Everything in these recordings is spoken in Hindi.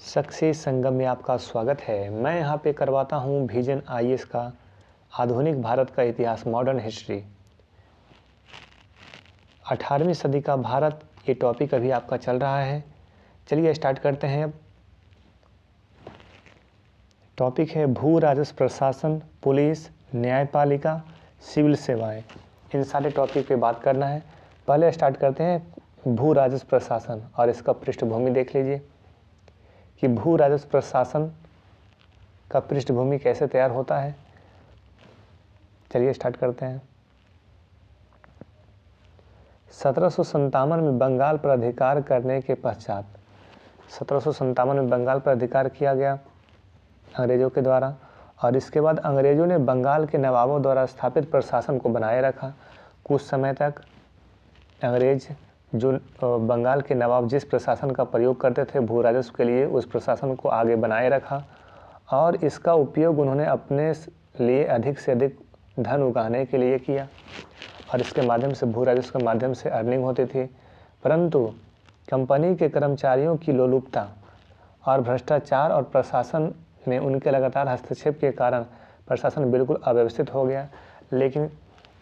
सक्सेस संगम में आपका स्वागत है। मैं यहाँ पे करवाता हूँ विजन आईएएस का आधुनिक भारत का इतिहास मॉडर्न हिस्ट्री 18वीं सदी का भारत, ये टॉपिक अभी आपका चल रहा है। चलिए स्टार्ट करते हैं। अब टॉपिक है भू राजस्व प्रशासन, पुलिस, न्यायपालिका, सिविल सेवाएं। इन सारे टॉपिक पे बात करना है। पहले स्टार्ट करते हैं भू राजस्व प्रशासन और इसका पृष्ठभूमि देख लीजिए कि भू राजस्व प्रशासन का पृष्ठभूमि कैसे तैयार होता है। चलिए स्टार्ट करते हैं। 1757 में बंगाल पर अधिकार करने के पश्चात 1757 में बंगाल पर अधिकार किया गया अंग्रेज़ों के द्वारा, और इसके बाद अंग्रेज़ों ने बंगाल के नवाबों द्वारा स्थापित प्रशासन को बनाए रखा। कुछ समय तक अंग्रेज जो बंगाल के नवाब जिस प्रशासन का प्रयोग करते थे भू राजस्व के लिए, उस प्रशासन को आगे बनाए रखा और इसका उपयोग उन्होंने अपने लिए अधिक से अधिक धन उगाने के लिए किया और इसके माध्यम से भू राजस्व के माध्यम से अर्निंग होती थी। परंतु कंपनी के कर्मचारियों की लोलुपता और भ्रष्टाचार और प्रशासन में उनके लगातार हस्तक्षेप के कारण प्रशासन बिल्कुल अव्यवस्थित हो गया। लेकिन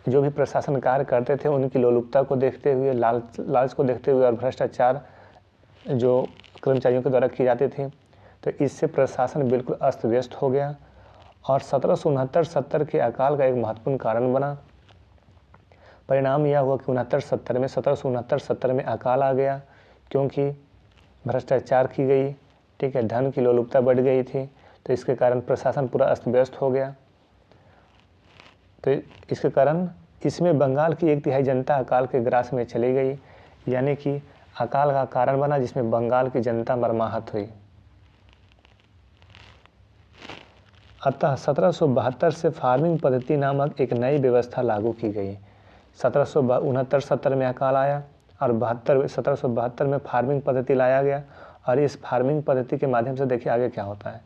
जो भी प्रशासन कार्य करते थे उनकी लोलुपता को देखते हुए, लालच को देखते हुए और भ्रष्टाचार जो कर्मचारियों के द्वारा की जाती थी, तो इससे प्रशासन बिल्कुल अस्त व्यस्त हो गया और 1769-70 के अकाल का एक महत्वपूर्ण कारण बना। परिणाम यह हुआ कि 1769-70 में अकाल आ गया क्योंकि भ्रष्टाचार की गई, ठीक है, धन की लोलुपता बढ़ गई थी, तो इसके कारण प्रशासन पूरा अस्त व्यस्त हो गया। तो इसके कारण इसमें बंगाल की 1/3 जनता अकाल के ग्रास में चली गई, यानी कि अकाल का कारण बना जिसमें बंगाल की जनता मरमाहत हुई। अतः 1772 से फार्मिंग पद्धति नामक एक नई व्यवस्था लागू की गई। 1769-70 में अकाल आया और 1772 में फार्मिंग पद्धति लाया गया और इस फार्मिंग पद्धति के माध्यम से देखिए आगे क्या होता है।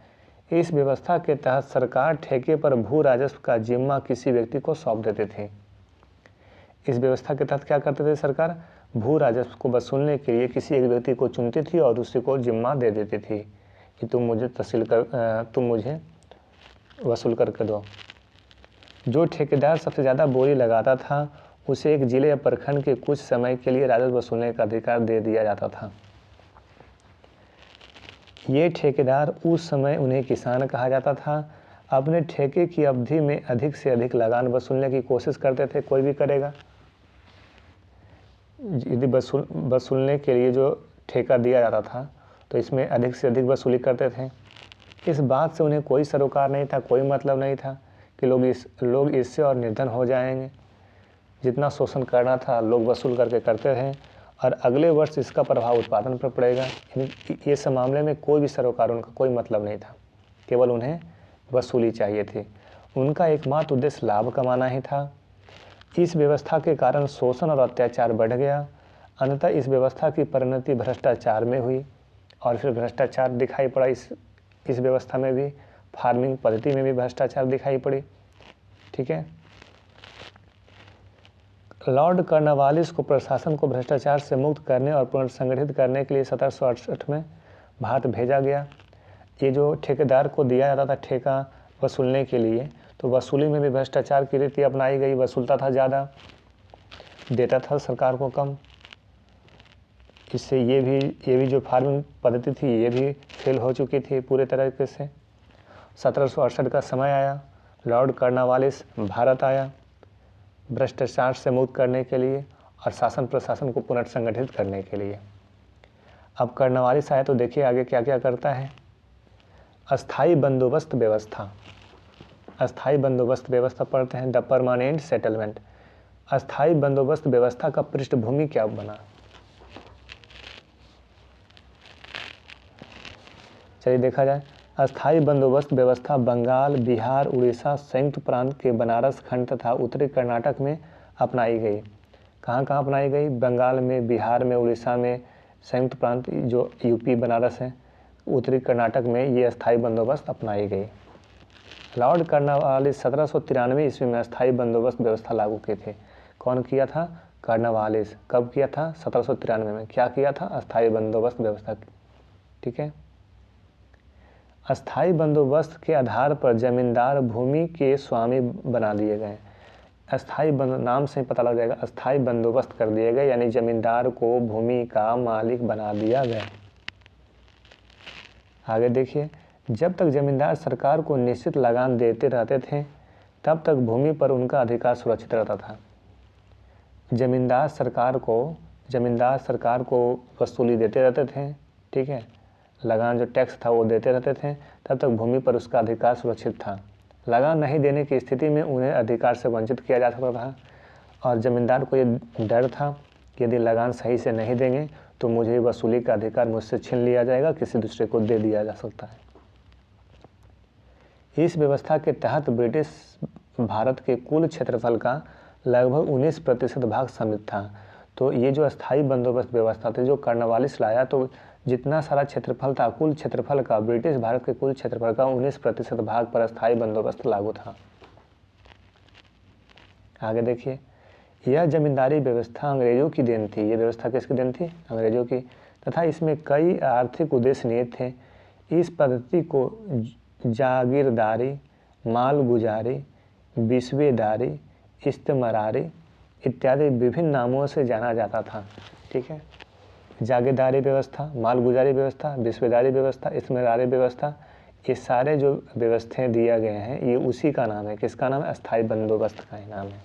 इस व्यवस्था के तहत सरकार ठेके पर भू राजस्व का जिम्मा किसी व्यक्ति को सौंप देते थे। इस व्यवस्था के तहत क्या करते थे, सरकार भू राजस्व को वसूलने के लिए किसी एक व्यक्ति को चुनती थी और उसी को जिम्मा दे देती थी कि तुम मुझे वसूल करके दो। जो ठेकेदार सबसे ज़्यादा बोली लगाता था उसे एक जिले या प्रखंड के कुछ समय के लिए राजस्व वसूलने का अधिकार दे दिया जाता था। ये ठेकेदार, उस समय उन्हें किसान कहा जाता था, अपने ठेके की अवधि में अधिक से अधिक लगान वसूलने की कोशिश करते थे। कोई भी करेगा, यदि वसूलने के लिए जो ठेका दिया जाता था तो इसमें अधिक से अधिक वसूली करते थे। इस बात से उन्हें कोई सरोकार नहीं था, कोई मतलब नहीं था कि लोग इससे और निर्धन हो जाएंगे। जितना शोषण करना था लोग वसूल करके करते थे और अगले वर्ष इसका प्रभाव उत्पादन पर पड़ेगा। ये सब मामले में कोई भी सरोकार, उनका कोई मतलब नहीं था, केवल उन्हें वसूली चाहिए थी। उनका एकमात्र उद्देश्य लाभ कमाना ही था। इस व्यवस्था के कारण शोषण और अत्याचार बढ़ गया। अंततः इस व्यवस्था की परिणति भ्रष्टाचार में हुई और फिर भ्रष्टाचार दिखाई पड़ा। इस व्यवस्था में भी, फार्मिंग पद्धति में भी भ्रष्टाचार दिखाई पड़ी, ठीक है। लॉर्ड कॉर्नवालिस को प्रशासन को भ्रष्टाचार से मुक्त करने और पुनर्संगठित करने के लिए 1768 में भारत भेजा गया। ये जो ठेकेदार को दिया जाता था ठेका वसूलने के लिए, तो वसूली में भी भ्रष्टाचार की रीति अपनाई गई। वसूलता था ज़्यादा, देता था सरकार को कम। इससे ये भी जो फार्मिंग पद्धति थी ये भी फेल हो चुकी थी पूरे तरीके से। 1768 का समय आया, लॉर्ड कॉर्नवालिस भारत आया भ्रष्टाचार से मुक्त करने के लिए और शासन प्रशासन को पुनर्संगठित करने के लिए। अब कॉर्नवालिस आया तो देखिए आगे क्या क्या करता है। अस्थाई बंदोबस्त व्यवस्था। अस्थाई बंदोबस्त व्यवस्था पढ़ते हैं, द परमानेंट सेटलमेंट। अस्थाई बंदोबस्त व्यवस्था का पृष्ठभूमि क्या बना, चलिए देखा जाए। अस्थाई बंदोबस्त व्यवस्था बंगाल, बिहार, उड़ीसा, संयुक्त प्रांत के बनारस खंड तथा उत्तरी कर्नाटक में अपनाई गई। कहाँ कहाँ अपनाई गई? बंगाल में, बिहार में, उड़ीसा में, संयुक्त प्रांत जो यूपी बनारस है, उत्तरी कर्नाटक में ये अस्थाई बंदोबस्त अपनाई गई। लॉर्ड कॉर्नवालिस 1793 ईस्वी में अस्थाई बंदोबस्त व्यवस्था लागू की थी। कौन किया था? कॉर्नवालिस। कब किया था? 1793 में। क्या किया था? अस्थाई बंदोबस्त व्यवस्था, ठीक है। अस्थाई बंदोबस्त के आधार पर जमींदार भूमि के स्वामी बना दिए गए। अस्थाई नाम से पता लग जाएगा, अस्थाई बंदोबस्त कर दिए गए यानी जमींदार को भूमि का मालिक बना दिया गया। आगे देखिए, जब तक जमींदार सरकार को निश्चित लगान देते रहते थे तब तक भूमि पर उनका अधिकार सुरक्षित रहता था। जमींदार सरकार को वसूली देते रहते थे, ठीक है, लगान जो टैक्स था वो देते रहते थे, तब तक भूमि पर उसका अधिकार सुरक्षित था। लगान नहीं देने की स्थिति में उन्हें अधिकार से वंचित किया जा सकता था और जमींदार को ये डर था कि यदि लगान सही से नहीं देंगे तो मुझे वसूली का अधिकार मुझसे छीन लिया जाएगा, किसी दूसरे को दे दिया जा सकता है। इस व्यवस्था के तहत ब्रिटिश भारत के कुल क्षेत्रफल का लगभग 19% भाग समित था। तो ये जो अस्थाई बंदोबस्त व्यवस्था थी जो कॉर्नवालिस लाया, तो जितना सारा क्षेत्रफल था, कुल क्षेत्रफल का, ब्रिटिश भारत के कुल क्षेत्रफल का 19% भाग पर अस्थाई बंदोबस्त लागू था। आगे देखिए, यह जमींदारी व्यवस्था अंग्रेजों की देन थी। ये व्यवस्था किसकी देन थी? अंग्रेजों की। तथा इसमें कई आर्थिक उद्देश्य निहित थे। इस पद्धति को जागीरदारी, मालगुजारी, बिस्वेदारी, इस्तेमरारी इत्यादि विभिन्न नामों से जाना जाता था। ठीक है, जागीरदारी व्यवस्था, मालगुजारी व्यवस्था, बिस्वेदारी व्यवस्था, इस्तेमरारी व्यवस्था, ये सारे जो व्यवस्थाएं दिया गए हैं ये उसी का नाम है। किसका नाम है? अस्थाई बंदोबस्त का ही नाम है।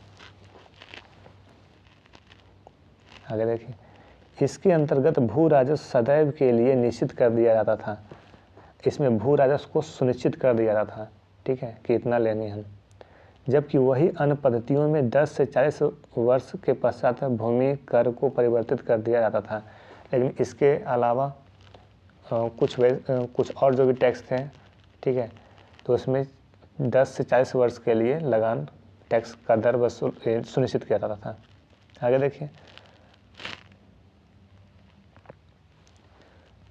आगे देखिए, इसके अंतर्गत भू राजस्व सदैव के लिए निश्चित कर दिया जाता था। इसमें भू राजस्व को सुनिश्चित कर दिया जाता था, ठीक है, कि इतना लेंगे हम। जबकि वही अन्य पद्धतियों में 10 से 40 वर्ष के पश्चात भूमि कर को परिवर्तित कर दिया जाता था। लेकिन इसके अलावा कुछ और जो भी टैक्स थे, ठीक है, तो उसमें 10 से 40 वर्ष के लिए लगान टैक्स का दर वसूल सुनिश्चित किया जाता था। आगे देखिए,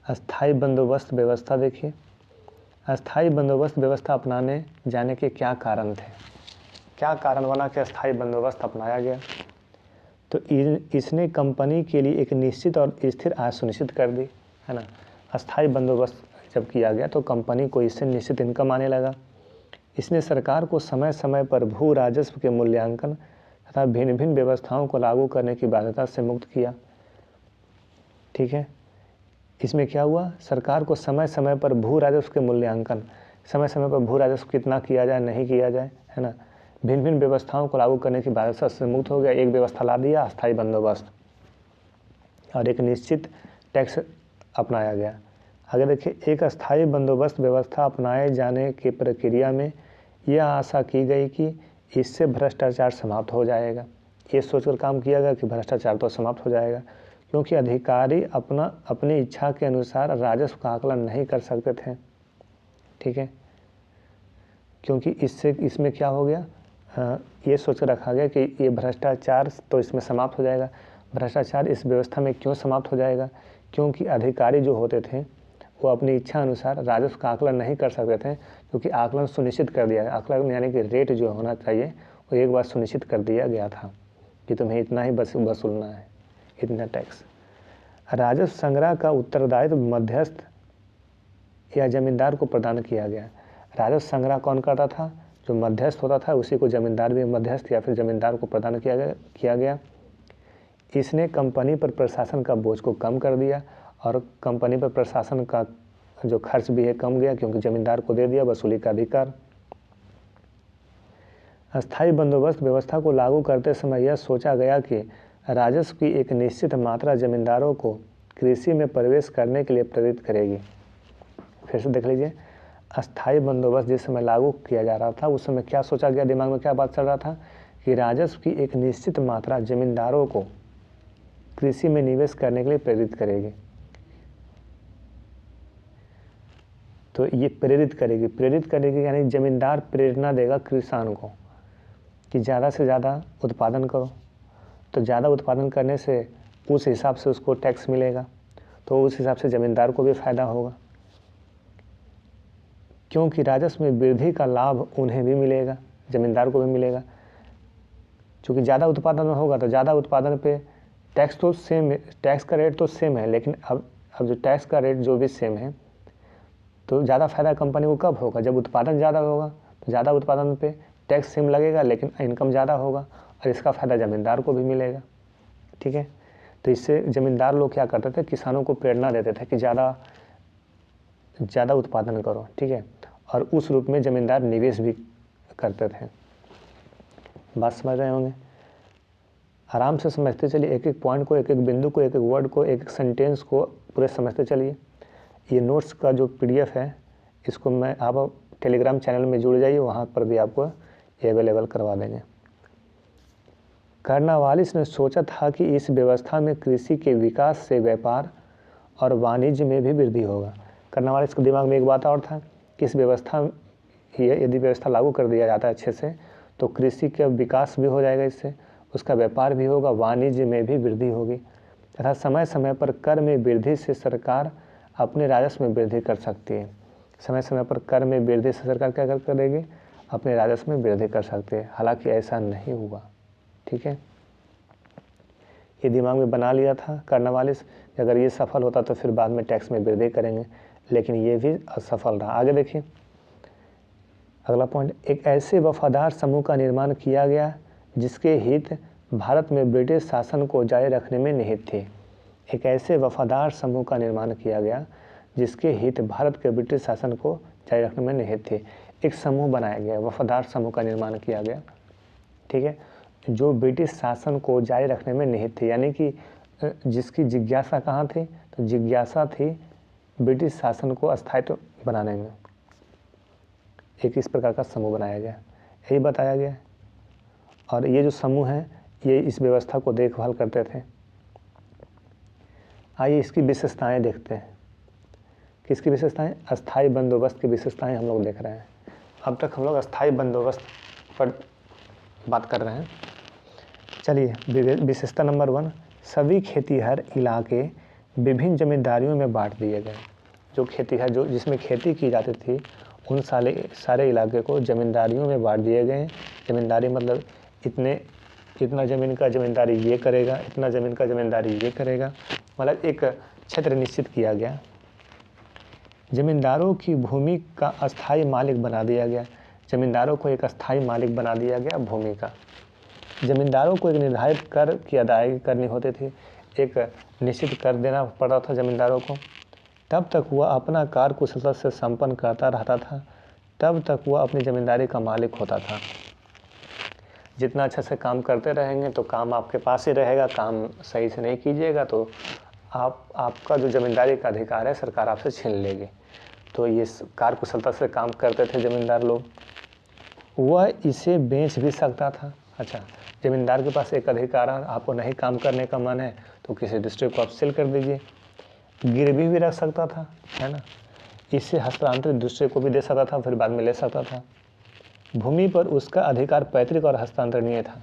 अस्थाई बंदोबस्त व्यवस्था देखिए। अस्थाई बंदोबस्त व्यवस्था अपनाने जाने के क्या कारण थे? क्या कारण बना कि अस्थाई बंदोबस्त अपनाया गया? तो इसने कंपनी के लिए एक निश्चित और स्थिर आय सुनिश्चित कर दी, है ना। अस्थाई बंदोबस्त जब किया गया तो कंपनी को इससे निश्चित इनकम आने लगा। इसने सरकार को समय समय पर भू राजस्व के मूल्यांकन तथा भिन्न भिन्न व्यवस्थाओं को लागू करने की बाध्यता से मुक्त किया। ठीक है, इसमें क्या हुआ? सरकार को समय समय पर भू राजस्व के मूल्यांकन, समय समय पर भू राजस्व कितना किया जाए, नहीं किया जाए, है ना, भिन्न भिन्न व्यवस्थाओं को लागू करने की बाध्यता से मुक्त हो गया। एक व्यवस्था ला दिया, अस्थाई बंदोबस्त, और एक निश्चित टैक्स अपनाया गया। आगे देखिए, एक अस्थाई बंदोबस्त व्यवस्था अपनाए जाने की प्रक्रिया में यह आशा की गई कि इससे भ्रष्टाचार समाप्त हो जाएगा। ये सोचकर काम किया गया कि भ्रष्टाचार तो समाप्त हो जाएगा, क्योंकि अधिकारी अपनी इच्छा के अनुसार राजस्व का आकलन नहीं कर सकते थे। ठीक है, क्योंकि इसमें क्या हो गया, ये सोच रखा गया कि ये भ्रष्टाचार तो इसमें समाप्त हो जाएगा। भ्रष्टाचार इस व्यवस्था में क्यों समाप्त हो जाएगा? क्योंकि अधिकारी जो होते थे वो अपनी इच्छा अनुसार राजस्व का आकलन नहीं कर सकते थे, क्योंकि आकलन सुनिश्चित कर दिया गया। आकलन यानी कि रेट जो होना चाहिए वो एक बार सुनिश्चित कर दिया गया था कि तुम्हें इतना ही वसूलना है, इतना टैक्स। राजस्व संग्रह का उत्तरदायित्व मध्यस्थ या जमींदार को प्रदान किया गया। राजस्व संग्रह कौन करता था? जो मध्यस्थ होता था, उसी को जमींदार भी मध्यस्थ या फिर जमींदार को प्रदान किया गया। इसने कंपनी पर प्रशासन का बोझ को कम कर दिया और कंपनी पर प्रशासन का जो खर्च भी है कम गया, क्योंकि जमींदार को दे दिया वसूली का अधिकार। अस्थाई बंदोबस्त व्यवस्था को लागू करते समय यह सोचा गया कि राजस्व की एक निश्चित मात्रा जमींदारों को कृषि में प्रवेश करने के लिए प्रेरित करेगी। फिर से देख लीजिए, अस्थाई बंदोबस्त जिस समय लागू किया जा रहा था उस समय क्या सोचा गया, दिमाग में क्या बात चल रहा था कि राजस्व की एक निश्चित मात्रा जमींदारों को कृषि में निवेश करने के लिए प्रेरित करेगी। तो ये प्रेरित करेगी यानी जमींदार प्रेरणा देगा किसान को कि ज़्यादा से ज़्यादा उत्पादन करो। तो ज़्यादा उत्पादन करने से उस हिसाब से उसको टैक्स मिलेगा, तो उस हिसाब से ज़मींदार को भी फ़ायदा होगा, क्योंकि राजस्व में वृद्धि का लाभ उन्हें भी मिलेगा, ज़मींदार को भी मिलेगा। क्योंकि ज़्यादा उत्पादन होगा तो ज़्यादा उत्पादन पे टैक्स तो सेम है, टैक्स का रेट तो सेम है, लेकिन अब जो टैक्स का रेट जो भी सेम है, तो ज़्यादा फायदा कंपनी को कब होगा? जब उत्पादन ज़्यादा होगा। तो ज़्यादा उत्पादन पे टैक्स सेम लगेगा लेकिन इनकम ज़्यादा होगा और इसका फ़ायदा ज़मींदार को भी मिलेगा। ठीक है, तो इससे ज़मींदार लोग क्या करते थे, किसानों को प्रेरणा देते थे कि ज़्यादा उत्पादन करो। ठीक है, और उस रूप में ज़मींदार निवेश भी करते थे। बात समझ रहे होंगे? आराम से समझते चलिए, एक एक पॉइंट को, एक एक बिंदु को, एक एक वर्ड को, एक एक सेंटेंस को पूरे समझते चलिए। ये नोट्स का जो PDF है इसको मैं आप टेलीग्राम चैनल में जुड़ जाइए, वहाँ पर भी आपको अवेलेबल करवा देंगे। कार्नवालिस ने सोचा था कि इस व्यवस्था में कृषि के विकास से व्यापार और वाणिज्य में भी वृद्धि होगा। कार्नवालिस के दिमाग में एक बात और था कि इस व्यवस्था यदि व्यवस्था लागू कर दिया जाता है अच्छे से तो कृषि का विकास भी हो जाएगा, इससे उसका व्यापार भी होगा, वाणिज्य में भी वृद्धि होगी तथा समय समय पर कर में वृद्धि से सरकार अपने राजस्व में वृद्धि कर सकती है। समय समय पर कर में वृद्धि से सरकार क्या करेगी? अपने राजस्व में वृद्धि कर सकती है। हालांकि ऐसा नहीं हुआ। ठीक है, ये दिमाग में बना लिया था कार्नवालिस, अगर ये सफल होता तो फिर बाद में टैक्स में वृद्धि करेंगे, लेकिन ये भी असफल रहा। आगे देखिए अगला पॉइंट, एक ऐसे वफादार समूह का निर्माण किया गया जिसके हित भारत में ब्रिटिश शासन को जारी रखने में निहित थे। एक ऐसे वफादार समूह का निर्माण किया गया जिसके हित भारत के ब्रिटिश शासन को जारी रखने में निहित थे। एक समूह बनाया गया, वफादार समूह का निर्माण किया गया। ठीक है, जो ब्रिटिश शासन को जारी रखने में निहित थे, यानी कि जिसकी जिज्ञासा कहाँ थी? तो जिज्ञासा थी ब्रिटिश शासन को अस्थायित्व बनाने में। एक इस प्रकार का समूह बनाया गया, यही बताया गया। और ये जो समूह है ये इस व्यवस्था को देखभाल करते थे। आइए इसकी विशेषताएं देखते हैं। किसकी विशेषताएं? अस्थाई बंदोबस्त की विशेषताएं हम लोग देख रहे हैं। अब तक हम लोग अस्थाई बंदोबस्त पर बात कर रहे हैं। चलिए विशेषता नंबर 1, सभी खेतीहर इलाके विभिन्न जमींदारियों में बांट दिए गए। जो खेतीहर जो जिसमें खेती की जाती थी उन सारे इलाके को जमींदारियों में बांट दिए गए। जमींदारी मतलब इतना ज़मीन का जमींदारी ये करेगा, इतना ज़मीन का जमींदारी ये करेगा, मतलब एक क्षेत्र निश्चित किया गया। जमींदारों की भूमि का अस्थाई मालिक बना दिया गया। जमींदारों को एक अस्थाई मालिक बना दिया गया भूमि का। जमींदारों को एक निर्धारित कर की अदायगी करनी होती थी, एक निश्चित कर देना पड़ता था जमींदारों को। तब तक वह अपना कार्य कुशलता से संपन्न करता रहता था, तब तक वह अपनी ज़मींदारी का मालिक होता था। जितना अच्छे से काम करते रहेंगे तो काम आपके पास ही रहेगा, काम सही से नहीं कीजिएगा तो आपका जो ज़मींदारी का अधिकार है सरकार आपसे छीन लेगी। तो ये कार्य कुशलता से काम करते थे ज़मींदार लोग। वह इसे बेच भी सकता था। अच्छा, ज़मींदार के पास एक अधिकार है, आपको नहीं काम करने का मन है तो किसी दूसरे को आप सेल कर दीजिए। गिरवी भी रख सकता था, है ना, इससे हस्तांतरित दूसरे को भी दे सकता था, फिर बाद में ले सकता था। भूमि पर उसका अधिकार पैतृक और हस्तांतरणीय था।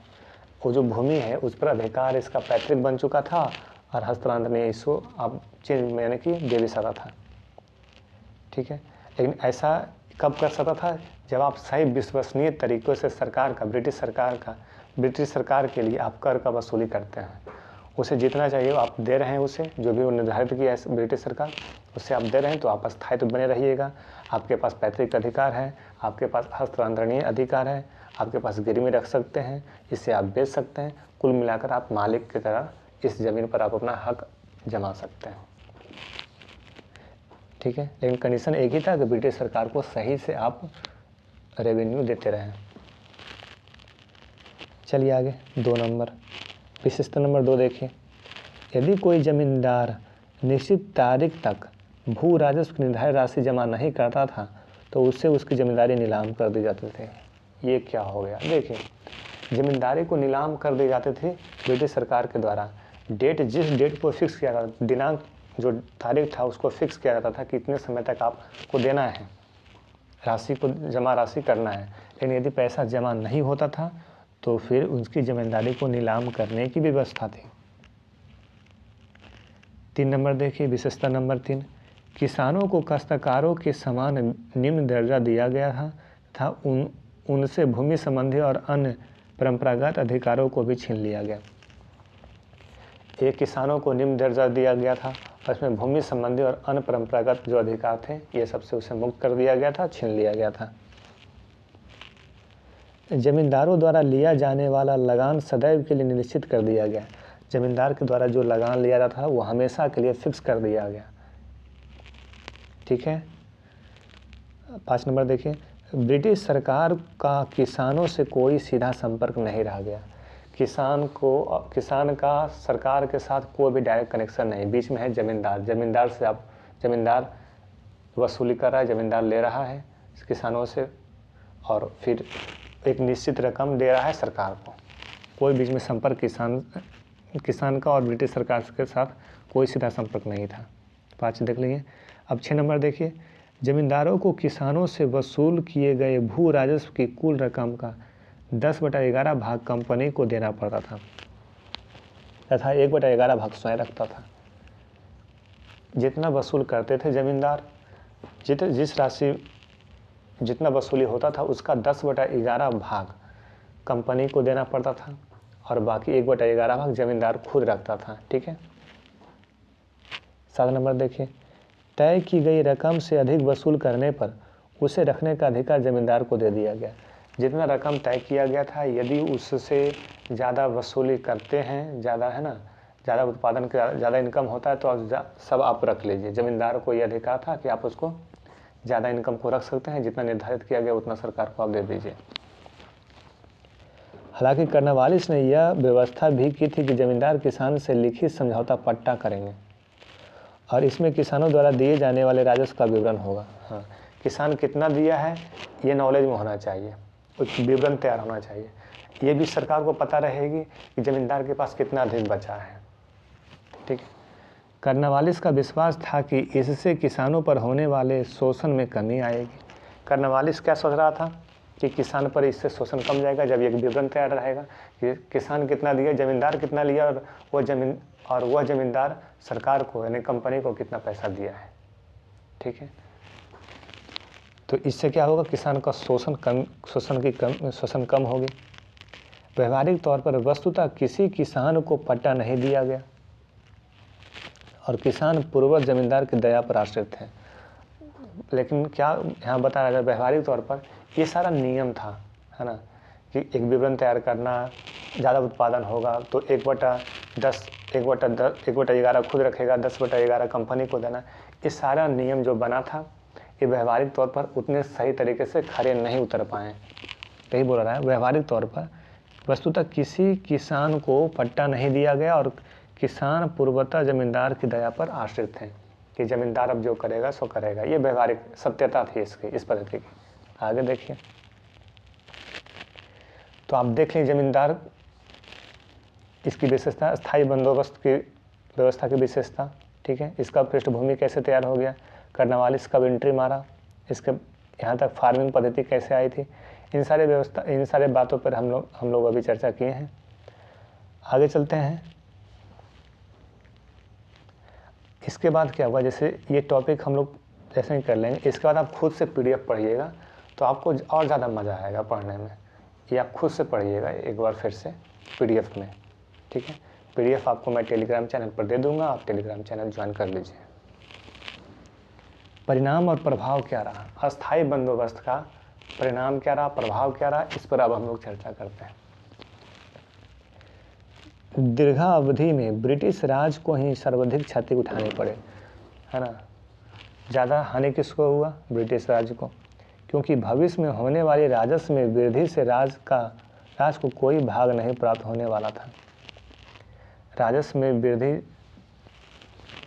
वो जो भूमि है उस पर अधिकार इसका पैतृक बन चुका था और हस्तांतरणीय इसको आप चेंज यानी कि दे भी सकता था। ठीक है, लेकिन ऐसा कब कर सकता था? जब आप सही विश्वसनीय तरीक़ों से ब्रिटिश सरकार के लिए आप कर का वसूली करते हैं। उसे जितना चाहिए आप दे रहे हैं, उसे जो भी वो निर्धारित किया है ब्रिटिश सरकार उससे आप दे रहे हैं, तो आप अस्थायित्व बने रहिएगा। आपके पास पैतृक अधिकार है, आपके पास हस्तांतरणीय अधिकार है, आपके पास गिरवी रख सकते हैं, इससे आप बेच सकते हैं। कुल मिलाकर आप मालिक की तरह इस ज़मीन पर आप अपना हक जमा सकते हैं। ठीक है, लेकिन कंडीशन एक ही था कि ब्रिटिश सरकार को सही से आप रेवेन्यू देते रहें। चलिए आगे 2 नंबर, विशेषता नंबर 2 देखिए। यदि कोई ज़मींदार निश्चित तारीख तक भू राजस्व की निर्धारित राशि जमा नहीं करता था तो उससे उसकी ज़मींदारी नीलाम कर दी जाती थी। ये क्या हो गया? देखिए, ज़मींदारी को नीलाम कर दी जाती थी ब्रिटिश सरकार के द्वारा। जिस डेट को फिक्स किया जाता, दिनांक जो तारीख था उसको फिक्स किया जाता था कि इतने समय तक आपको देना है, राशि को जमा राशि करना है। लेकिन यदि पैसा जमा नहीं होता था तो फिर उसकी ज़मींदारी को नीलाम करने की व्यवस्था थी। 3 नंबर देखिए, विशेषता नंबर 3, किसानों को काश्तकारों के समान निम्न दर्जा दिया गया था उनसे भूमि संबंधी और अन्य परंपरागत अधिकारों को भी छीन लिया गया। एक किसानों को निम्न दर्जा दिया गया था और इसमें भूमि संबंधी और अन्य परंपरागत जो अधिकार थे ये सबसे उसे मुक्त कर दिया गया था, छीन लिया गया था। जमींदारों द्वारा लिया जाने वाला लगान सदैव के लिए निश्चित कर दिया गया। जमींदार के द्वारा जो लगान लिया जाता था वो हमेशा के लिए फिक्स कर दिया गया। ठीक है, 5 नंबर देखिए, ब्रिटिश सरकार का किसानों से कोई सीधा संपर्क नहीं रह गया। किसान का सरकार के साथ कोई भी डायरेक्ट कनेक्शन नहीं, बीच में है जमींदार। जमींदार वसूली कर रहा है, जमींदार ले रहा है किसानों से और फिर एक निश्चित रकम दे रहा है सरकार को। कोई बीच में संपर्क किसान का और ब्रिटिश सरकार के साथ कोई सीधा संपर्क नहीं था। 5 देख लीजिए। अब 6 नंबर देखिए, जमींदारों को किसानों से वसूल किए गए भू राजस्व की कुल रकम का 10/11 भाग कंपनी को देना पड़ता था तथा 1/11 भाग स्वयं रखता था। जितना वसूल करते थे जमींदार, जिस राशि जितना वसूली होता था उसका 10/11 भाग कंपनी को देना पड़ता था और बाकी 1/11 भाग जमींदार खुद रखता था। ठीक है, 7 नंबर देखिए, तय की गई रकम से अधिक वसूल करने पर उसे रखने का अधिकार जमींदार को दे दिया गया। जितना रकम तय किया गया था, यदि उससे ज़्यादा वसूली करते हैं, ज़्यादा है ना, ज़्यादा उत्पादन का ज़्यादा इनकम होता है तो सब आप रख लीजिए। जमींदार को यह अधिकार था कि आप उसको ज़्यादा इनकम को रख सकते हैं, जितना निर्धारित किया गया उतना सरकार को आप दे दीजिए। हालांकि कर्नवालिस ने यह व्यवस्था भी की थी कि जमींदार किसान से लिखित समझौता पट्टा करेंगे और इसमें किसानों द्वारा दिए जाने वाले राजस्व का विवरण होगा। हाँ, किसान कितना दिया है ये नॉलेज में होना चाहिए, कुछ विवरण तैयार होना चाहिए। ये भी सरकार को पता रहेगी कि जमींदार के पास कितना अधिक बचा है। ठीक है, कर्नवालिस का विश्वास था कि इससे किसानों पर होने वाले शोषण में कमी आएगी। कर्नवालिस क्या सोच रहा था कि किसान पर इससे शोषण कम जाएगा जब एक विवरण तैयार रहेगा कि किसान कितना दिया, जमींदार कितना लिया और वह जमींदार सरकार को यानी कंपनी को कितना पैसा दिया है। ठीक है, तो इससे क्या होगा, किसान का शोषण कम होगी। व्यवहारिक तौर पर वस्तुतः किसी किसान को पट्टा नहीं दिया गया और किसान पूर्वज जमींदार की दया पर आश्रित थे। लेकिन क्या यहाँ बताया गया, व्यवहारिक तौर पर ये सारा नियम था, है ना, कि एक विवरण तैयार करना, ज़्यादा उत्पादन होगा तो 1/11 खुद रखेगा, 10/11 कंपनी को देना। ये सारा नियम जो बना था ये व्यवहारिक तौर पर उतने सही तरीके से खरे नहीं उतर पाए। यही बोल रहा है, व्यवहारिक तौर पर वस्तुतः किसी किसान को पट्टा नहीं दिया गया और किसान पूर्वतः जमींदार की दया पर आश्रित थे कि जमींदार अब जो करेगा सो करेगा। ये व्यवहारिक सत्यता थी इसकी, इस पद्धति की। आगे देखिए, तो आप देख लीजिए जमींदार, इसकी विशेषता, स्थायी बंदोबस्त की व्यवस्था की विशेषता। ठीक है, इसका पृष्ठभूमि कैसे तैयार हो गया, कर्नवालिस कब एंट्री मारा, इसके यहाँ तक फार्मिंग पद्धति कैसे आई थी, इन सारे बातों पर हम लोग अभी चर्चा किए हैं। आगे चलते हैं। इसके बाद क्या हुआ, जैसे ये टॉपिक हम लोग जैसे ही कर लेंगे, इसके बाद आप खुद से PDF पढ़िएगा तो आपको और ज़्यादा मज़ा आएगा पढ़ने में। ये आप खुद से पढ़िएगा एक बार फिर से PDF में। ठीक है, PDF आपको मैं टेलीग्राम चैनल पर दे दूंगा, आप टेलीग्राम चैनल ज्वाइन कर लीजिए। परिणाम और प्रभाव क्या रहा, अस्थायी बंदोबस्त का परिणाम क्या रहा, प्रभाव क्या रहा, इस पर अब हम लोग चर्चा करते हैं। दीर्घावधि में ब्रिटिश राज को ही सर्वाधिक क्षति उठानी पड़े, है ना। ज़्यादा हानि किसको हुआ, ब्रिटिश राज को, क्योंकि भविष्य में होने वाली राजस्व में वृद्धि से राज को कोई भाग नहीं प्राप्त होने वाला था। राजस्व में वृद्धि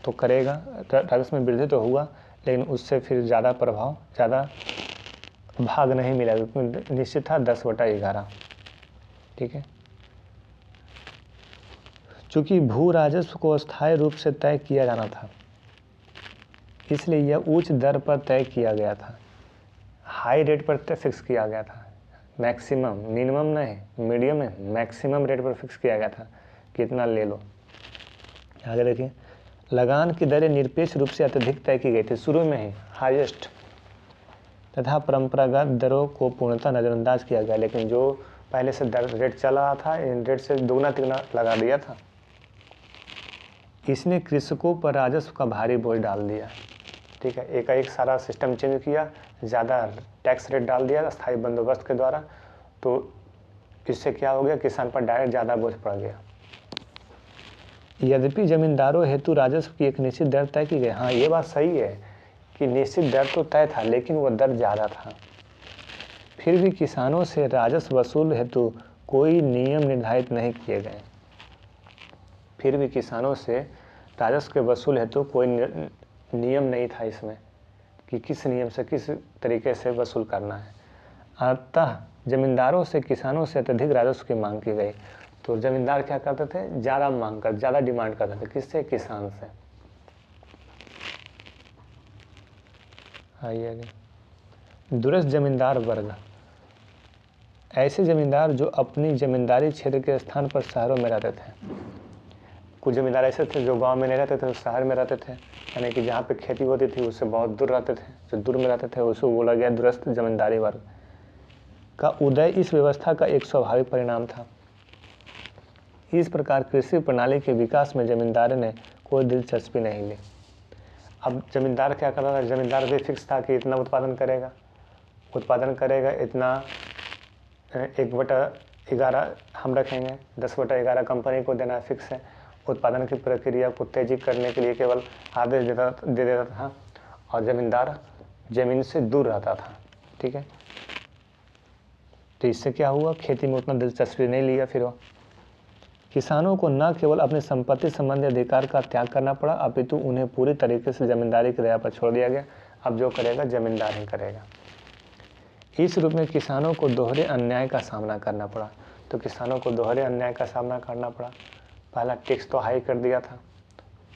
तो करेगा, राजस्व में वृद्धि तो हुआ, लेकिन उससे फिर ज़्यादा भाग नहीं मिला, क्योंकि निश्चित था 10/11। ठीक है, चूँकि भू राजस्व को अस्थायी रूप से तय किया जाना था, इसलिए यह उच्च दर पर तय किया गया था, हाई रेट पर तय फिक्स किया गया था। मैक्सिमम, मिनिमम नहीं, मीडियम है, मैक्सिमम रेट पर फिक्स किया गया था, कितना ले लो। आगे देखिए, लगान की दरें निरपेक्ष रूप से अत्यधिक तय की गई थी, शुरू में ही हाईएस्ट, तथा परंपरागत दरों को पूर्णतः नज़रअंदाज किया गया, लेकिन जो पहले से रेट चला था इन रेट से दुगना तिगुना लगा दिया था। इसने कृषकों पर राजस्व का भारी बोझ डाल दिया। ठीक है, एकाएक सारा सिस्टम चेंज किया, ज़्यादा टैक्स रेट डाल दिया स्थायी बंदोबस्त के द्वारा, तो इससे क्या हो गया, किसान पर डायरेक्ट ज़्यादा बोझ पड़ गया। यद्यपि जमींदारों हेतु राजस्व की एक निश्चित दर तय की गई। हाँ, ये बात सही है कि निश्चित दर तो तय था, लेकिन वो दर ज़्यादा था। फिर भी किसानों से राजस्व वसूल हेतु कोई नियम निर्धारित नहीं किए गए। फिर भी किसानों से राजस्व के वसूल हेतु कोई नियम नहीं था इसमें कि किस नियम से किस तरीके से वसूल करना है। अतः जमींदारों से किसानों से अत्यधिक राजस्व की मांग की गई। तो जमींदार क्या करते थे, ज़्यादा मांग कर, ज़्यादा डिमांड करते थे, किससे, किसान से। आइए आगे। दूरस्थ जमींदार वर्ग, ऐसे जमींदार जो अपनी जमींदारी क्षेत्र के स्थान पर शहरों में रहते थे। कुछ जमींदार ऐसे थे जो गांव में नहीं रहते थे, तो शहर में रहते थे, यानी कि जहाँ पे खेती होती थी उससे बहुत दूर रहते थे। जो दूर में रहते थे उसको बोला गया दूरस्थ जमींदारी वर्ग। का उदय इस व्यवस्था का एक स्वाभाविक परिणाम था। इस प्रकार कृषि प्रणाली के विकास में जमींदार ने कोई दिलचस्पी नहीं ली। अब जमींदार क्या कर रहा था, जमींदार भी फिक्स था कि इतना उत्पादन करेगा, इतना 1/11 हम रखेंगे, 10/11 कंपनी को देना फिक्स है। उत्पादन की प्रक्रिया को तेजी करने के लिए केवल आदेश दे देता था, और जमींदार जमीन से दूर रहता था। ठीक है, तो इससे क्या हुआ, खेती में उतना दिलचस्पी नहीं लिया। फिर वो किसानों को न केवल अपनी संपत्ति संबंधी अधिकार का त्याग करना पड़ा, अपितु उन्हें पूरी तरीके से जमींदारी की दया पर छोड़ दिया गया। अब जो करेगा जमींदार ही करेगा। इस रूप में किसानों को दोहरे अन्याय का सामना करना पड़ा। तो किसानों को दोहरे अन्याय का सामना करना पड़ा। पहला टैक्स तो हाई कर दिया था,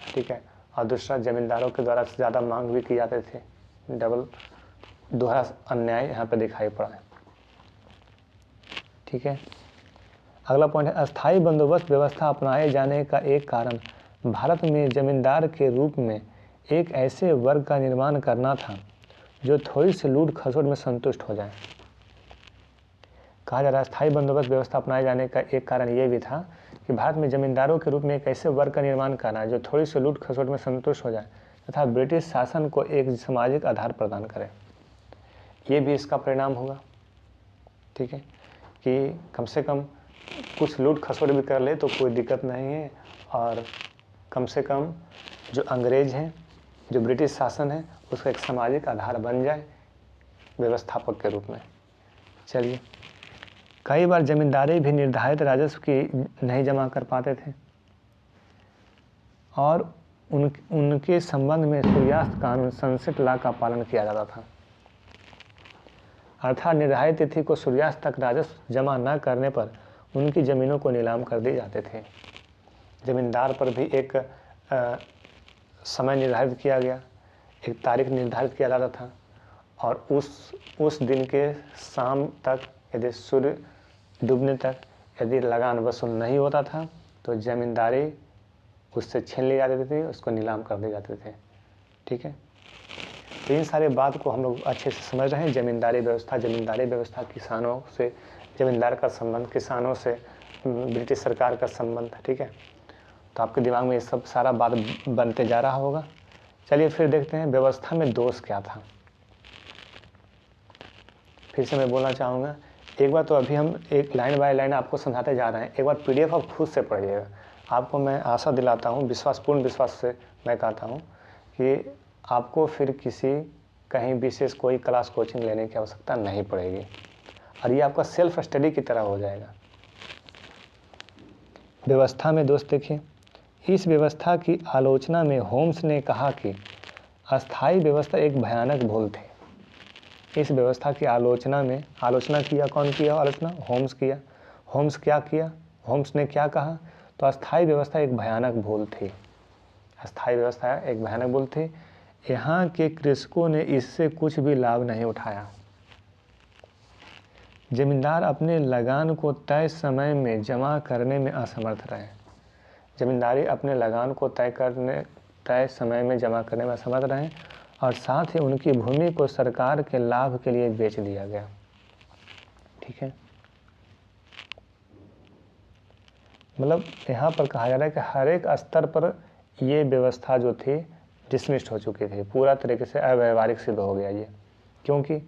ठीक है, और दूसरा जमींदारों के द्वारा ज़्यादा मांग भी की जाते थे। डबल दोहरा अन्याय यहाँ पे दिखाई पड़ा है। ठीक है, अगला पॉइंट है, अस्थायी बंदोबस्त व्यवस्था अपनाए जाने का एक कारण भारत में जमींदार के रूप में एक ऐसे वर्ग का निर्माण करना था जो थोड़ी सी लूट खसोट में संतुष्ट हो जाए। कहा जा रहा है स्थायी बंदोबस्त व्यवस्था अपनाए जाने का एक कारण ये भी था कि भारत में जमींदारों के रूप में एक ऐसे वर्ग का निर्माण करना है जो थोड़ी सी लूट खसोट में संतुष्ट हो जाए तथा ब्रिटिश शासन को एक सामाजिक आधार प्रदान करे। ये भी इसका परिणाम होगा। ठीक है, कि कम से कम कुछ लूट खसोट भी कर ले तो कोई दिक्कत नहीं है, और कम से कम जो अंग्रेज हैं, जो ब्रिटिश शासन है, उसका एक सामाजिक आधार बन जाए व्यवस्थापक के रूप में। चलिए, कई बार जमींदारी भी निर्धारित राजस्व की नहीं जमा कर पाते थे और उनके संबंध में सूर्यास्त कानून, सनसेट लॉ का पालन किया जाता था। अर्थात निर्धारित तिथि को सूर्यास्त तक राजस्व जमा न करने पर उनकी ज़मीनों को नीलाम कर दिए जाते थे। जमींदार पर भी एक समय निर्धारित किया गया, एक तारीख निर्धारित किया जाता था, और उस दिन के शाम तक यदि सूर्य डूबने तक यदि लगान वसूल नहीं होता था तो ज़मींदारी उससे छीन ली जाती थी, उसको नीलाम कर दिए जाते थे। ठीक है, तो इन सारे बात को हम लोग अच्छे से समझ रहे हैं। जमींदारी व्यवस्था किसानों से, जमींदार का संबंध किसानों से, ब्रिटिश सरकार का संबंध। ठीक है, तो आपके दिमाग में ये सब सारा बात बनते जा रहा होगा। चलिए फिर देखते हैं व्यवस्था में दोष क्या था। फिर से मैं बोलना चाहूँगा, एक बार तो अभी हम एक लाइन बाय लाइन आपको समझाते जा रहे हैं, एक बार PDF आप खुद से पढ़िएगा। आपको मैं आशा दिलाता हूँ, पूर्ण विश्वास से मैं कहता हूँ कि आपको फिर कहीं विशेष कोई क्लास कोचिंग लेने की आवश्यकता नहीं पड़ेगी, और ये आपका सेल्फ स्टडी की तरह हो जाएगा। व्यवस्था में दोष देखिए, इस व्यवस्था की आलोचना में होम्स ने कहा कि अस्थायी व्यवस्था एक भयानक भूल थी। इस व्यवस्था की आलोचना किया, कौन किया आलोचना? होम्स किया। होम्स क्या किया? होम्स ने क्या कहा? तो अस्थायी व्यवस्था एक भयानक भूल थी। अस्थायी व्यवस्था एक भयानक भूल थी। यहाँ के कृषकों ने इससे कुछ भी लाभ नहीं उठाया। जमींदार अपने लगान को तय समय में जमा करने में असमर्थ रहे। जमींदारी अपने लगान को तय समय में जमा करने में असमर्थ रहे, और साथ ही उनकी भूमि को सरकार के लाभ के लिए बेच दिया गया। ठीक है, मतलब यहाँ पर कहा जा रहा है कि हर एक स्तर पर ये व्यवस्था जो थी डिसमिस्ड हो चुकी थी, पूरा तरीके से अव्यवहारिक सिद्ध हो गया ये, क्योंकि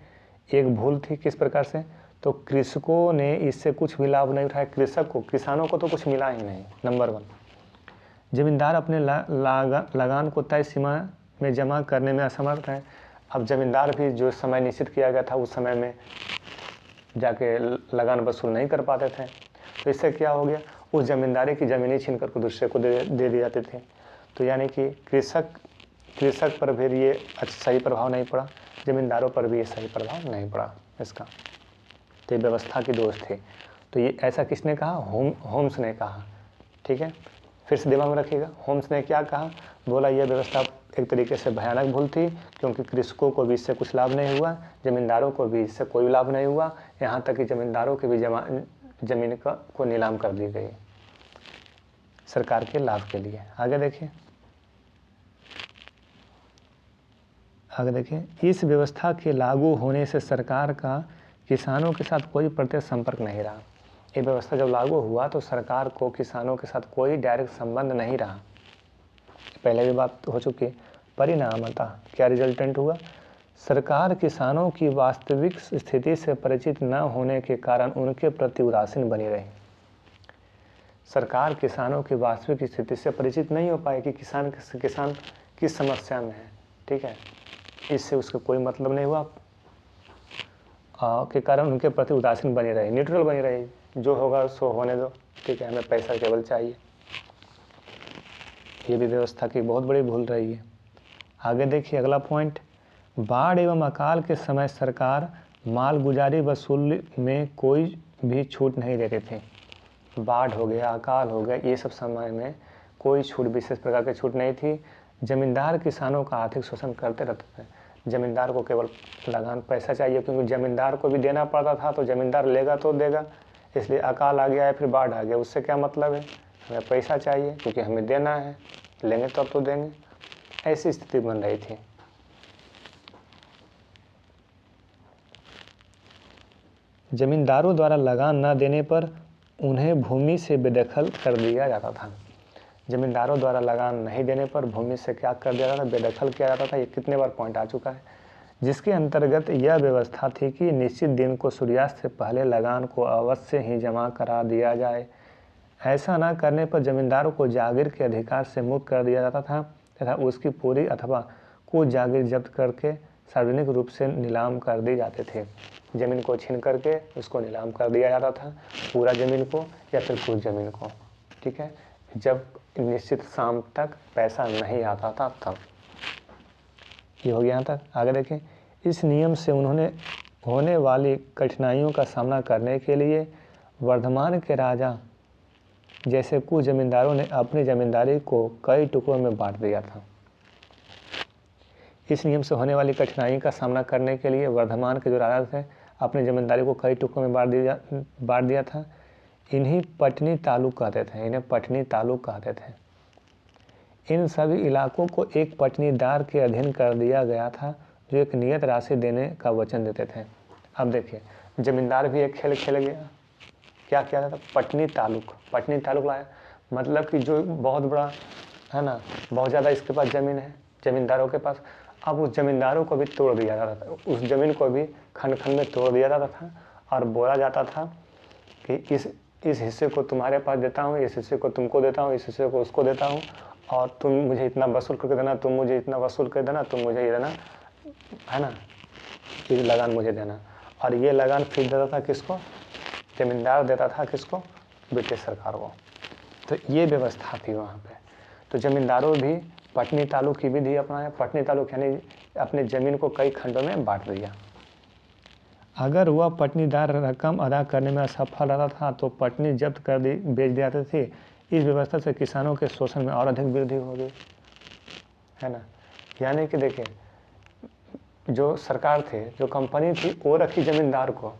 एक भूल थी। किस प्रकार से? तो कृषकों ने इससे कुछ भी लाभ नहीं उठाया, किसानों को तो कुछ मिला ही नहीं। नंबर 1, जमींदार अपने लगान को तय सीमा में जमा करने में असमर्थ है। अब जमींदार भी जो समय निश्चित किया गया था उस समय में जाके लगान वसूल नहीं कर पाते थे, तो इससे क्या हो गया, उस जमींदारी की ज़मीनें छीन कर दूसरे को दे दी जाती थी। तो यानी कि कृषक पर भी ये सही प्रभाव नहीं पड़ा, ज़मींदारों पर भी ये सही प्रभाव नहीं पड़ा इसका। तो ये व्यवस्था की दोष थी। तो ये ऐसा किसने कहा? होम्स ने कहा। ठीक है, फिर से दिमाग में रखिएगा, होम्स ने क्या कहा? बोला यह व्यवस्था एक तरीके से भयानक भूल थी, क्योंकि कृषकों को भी इससे कुछ लाभ नहीं हुआ, ज़मींदारों को भी इससे कोई लाभ नहीं हुआ, यहाँ तक कि ज़मींदारों की भी ज़मीन को नीलाम कर दी गई सरकार के लाभ के लिए। आगे देखिए, इस व्यवस्था के लागू होने से सरकार का किसानों के साथ कोई प्रत्यक्ष संपर्क नहीं रहा। ये व्यवस्था जब लागू हुआ तो सरकार को किसानों के साथ कोई डायरेक्ट संबंध नहीं रहा, पहले भी बात हो चुकी है। परिणामतः क्या रिजल्टेंट हुआ? सरकार किसानों की वास्तविक स्थिति से परिचित न होने के कारण उनके प्रति उदासीन बनी रही। सरकार किसानों की वास्तविक स्थिति से परिचित नहीं हो पाए कि किसान किस समस्या में है। ठीक है, इससे उसका कोई मतलब नहीं हुआ के कारण उनके प्रति उदासीन बनी रही, न्यूट्रल बनी रही, जो होगा सो होने दो, ठीक है, हमें पैसा केवल चाहिए। ये भी व्यवस्था की बहुत बड़ी भूल रही है। आगे देखिए अगला पॉइंट, बाढ़ एवं अकाल के समय सरकार मालगुजारी वसूली में कोई भी छूट नहीं देती थी। बाढ़ हो गया, अकाल हो गया, ये सब समय में कोई छूट, विशेष प्रकार की छूट नहीं थी। जमींदार किसानों का आर्थिक शोषण करते रहते थे। जमींदार को केवल लगान पैसा चाहिए, क्योंकि जमींदार को भी देना पड़ता था, तो जमींदार लेगा तो देगा। इसलिए अकाल आ गया है, फिर बाढ़ आ गया, उससे क्या मतलब है? हमें पैसा चाहिए क्योंकि हमें देना है, लेंगे तब तो देंगे। ऐसी स्थिति बन रही थी। जमींदारों द्वारा लगान न देने पर उन्हें भूमि से बेदखल कर दिया जाता था। जमींदारों द्वारा लगान नहीं देने पर भूमि से क्या कर दिया जाता था? बेदखल किया जाता था। ये कितने बार पॉइंट आ चुका है, जिसके अंतर्गत यह व्यवस्था थी कि निश्चित दिन को सूर्यास्त से पहले लगान को अवश्य ही जमा करा दिया जाए। ऐसा न करने पर जमींदारों को जागीर के अधिकार से मुक्त कर दिया जाता था तथा उसकी पूरी अथवा कुछ जागीर जब्त करके सार्वजनिक रूप से नीलाम कर दी जाते थे। ज़मीन को छीन करके उसको नीलाम कर दिया जाता था, पूरा ज़मीन को या फिर कुछ ज़मीन को। ठीक है, जब निश्चित शाम तक पैसा नहीं आता था तब। ये हो गया यहाँ तक। आगे देखें, इस नियम से उन्होंने होने वाली कठिनाइयों का सामना करने के लिए वर्धमान के राजा जैसे कुछ जमींदारों ने अपनी जमींदारी को कई टुकड़ों में बांट दिया था। इस नियम से होने वाली कठिनाई का सामना करने के लिए वर्धमान के जो राजा थे अपनी जमींदारी को कई टुकड़ों में बांट दिया था। इन्हीं पटनी तालुक कहते थे, इन्हें पटनी तालुक कहते थे। इन सभी इलाकों को एक पटनीदार के अधीन कर दिया गया था, जो एक नियत राशि देने का वचन देते थे। अब देखिए, जमींदार भी एक खेल खेल गया। क्या किया जाता? पटनी तालुक लाया, मतलब कि जो बहुत बड़ा है ना, बहुत ज़्यादा इसके पास ज़मीन है जमींदारों के पास। अब उस जमींदारों को भी तोड़ दिया जाता था, उस ज़मीन को भी खंड खंड में तोड़ दिया जाता था और बोला जाता था कि इस हिस्से को तुम्हारे पास देता हूँ, इस हिस्से को तुमको देता हूँ, इस हिस्से को उसको देता हूँ, और तुम मुझे इतना वसूल करके देना, तुम मुझे इतना वसूल कर देना, तुम मुझे ये देना, है ना, ये लगान मुझे देना। और ये लगान फिर देता था किसको? जमींदार देता था किसको? ब्रिटिश सरकार को। तो ये व्यवस्था थी वहाँ पे। तो जमींदारों भी पटनी तालुक की विधि अपनाया। पटनी तालुक यानी अपनी ज़मीन को कई खंडों में बांट दिया। अगर वह पटनीदार रकम अदा करने में असफल रहता था तो पटनी जब्त कर बेच दी जाती थी। इस व्यवस्था से किसानों के शोषण में और अधिक वृद्धि हो गई, है ना। यानी कि देखिए, जो सरकार थे, जो कंपनी थी, वो रखी जमींदार को,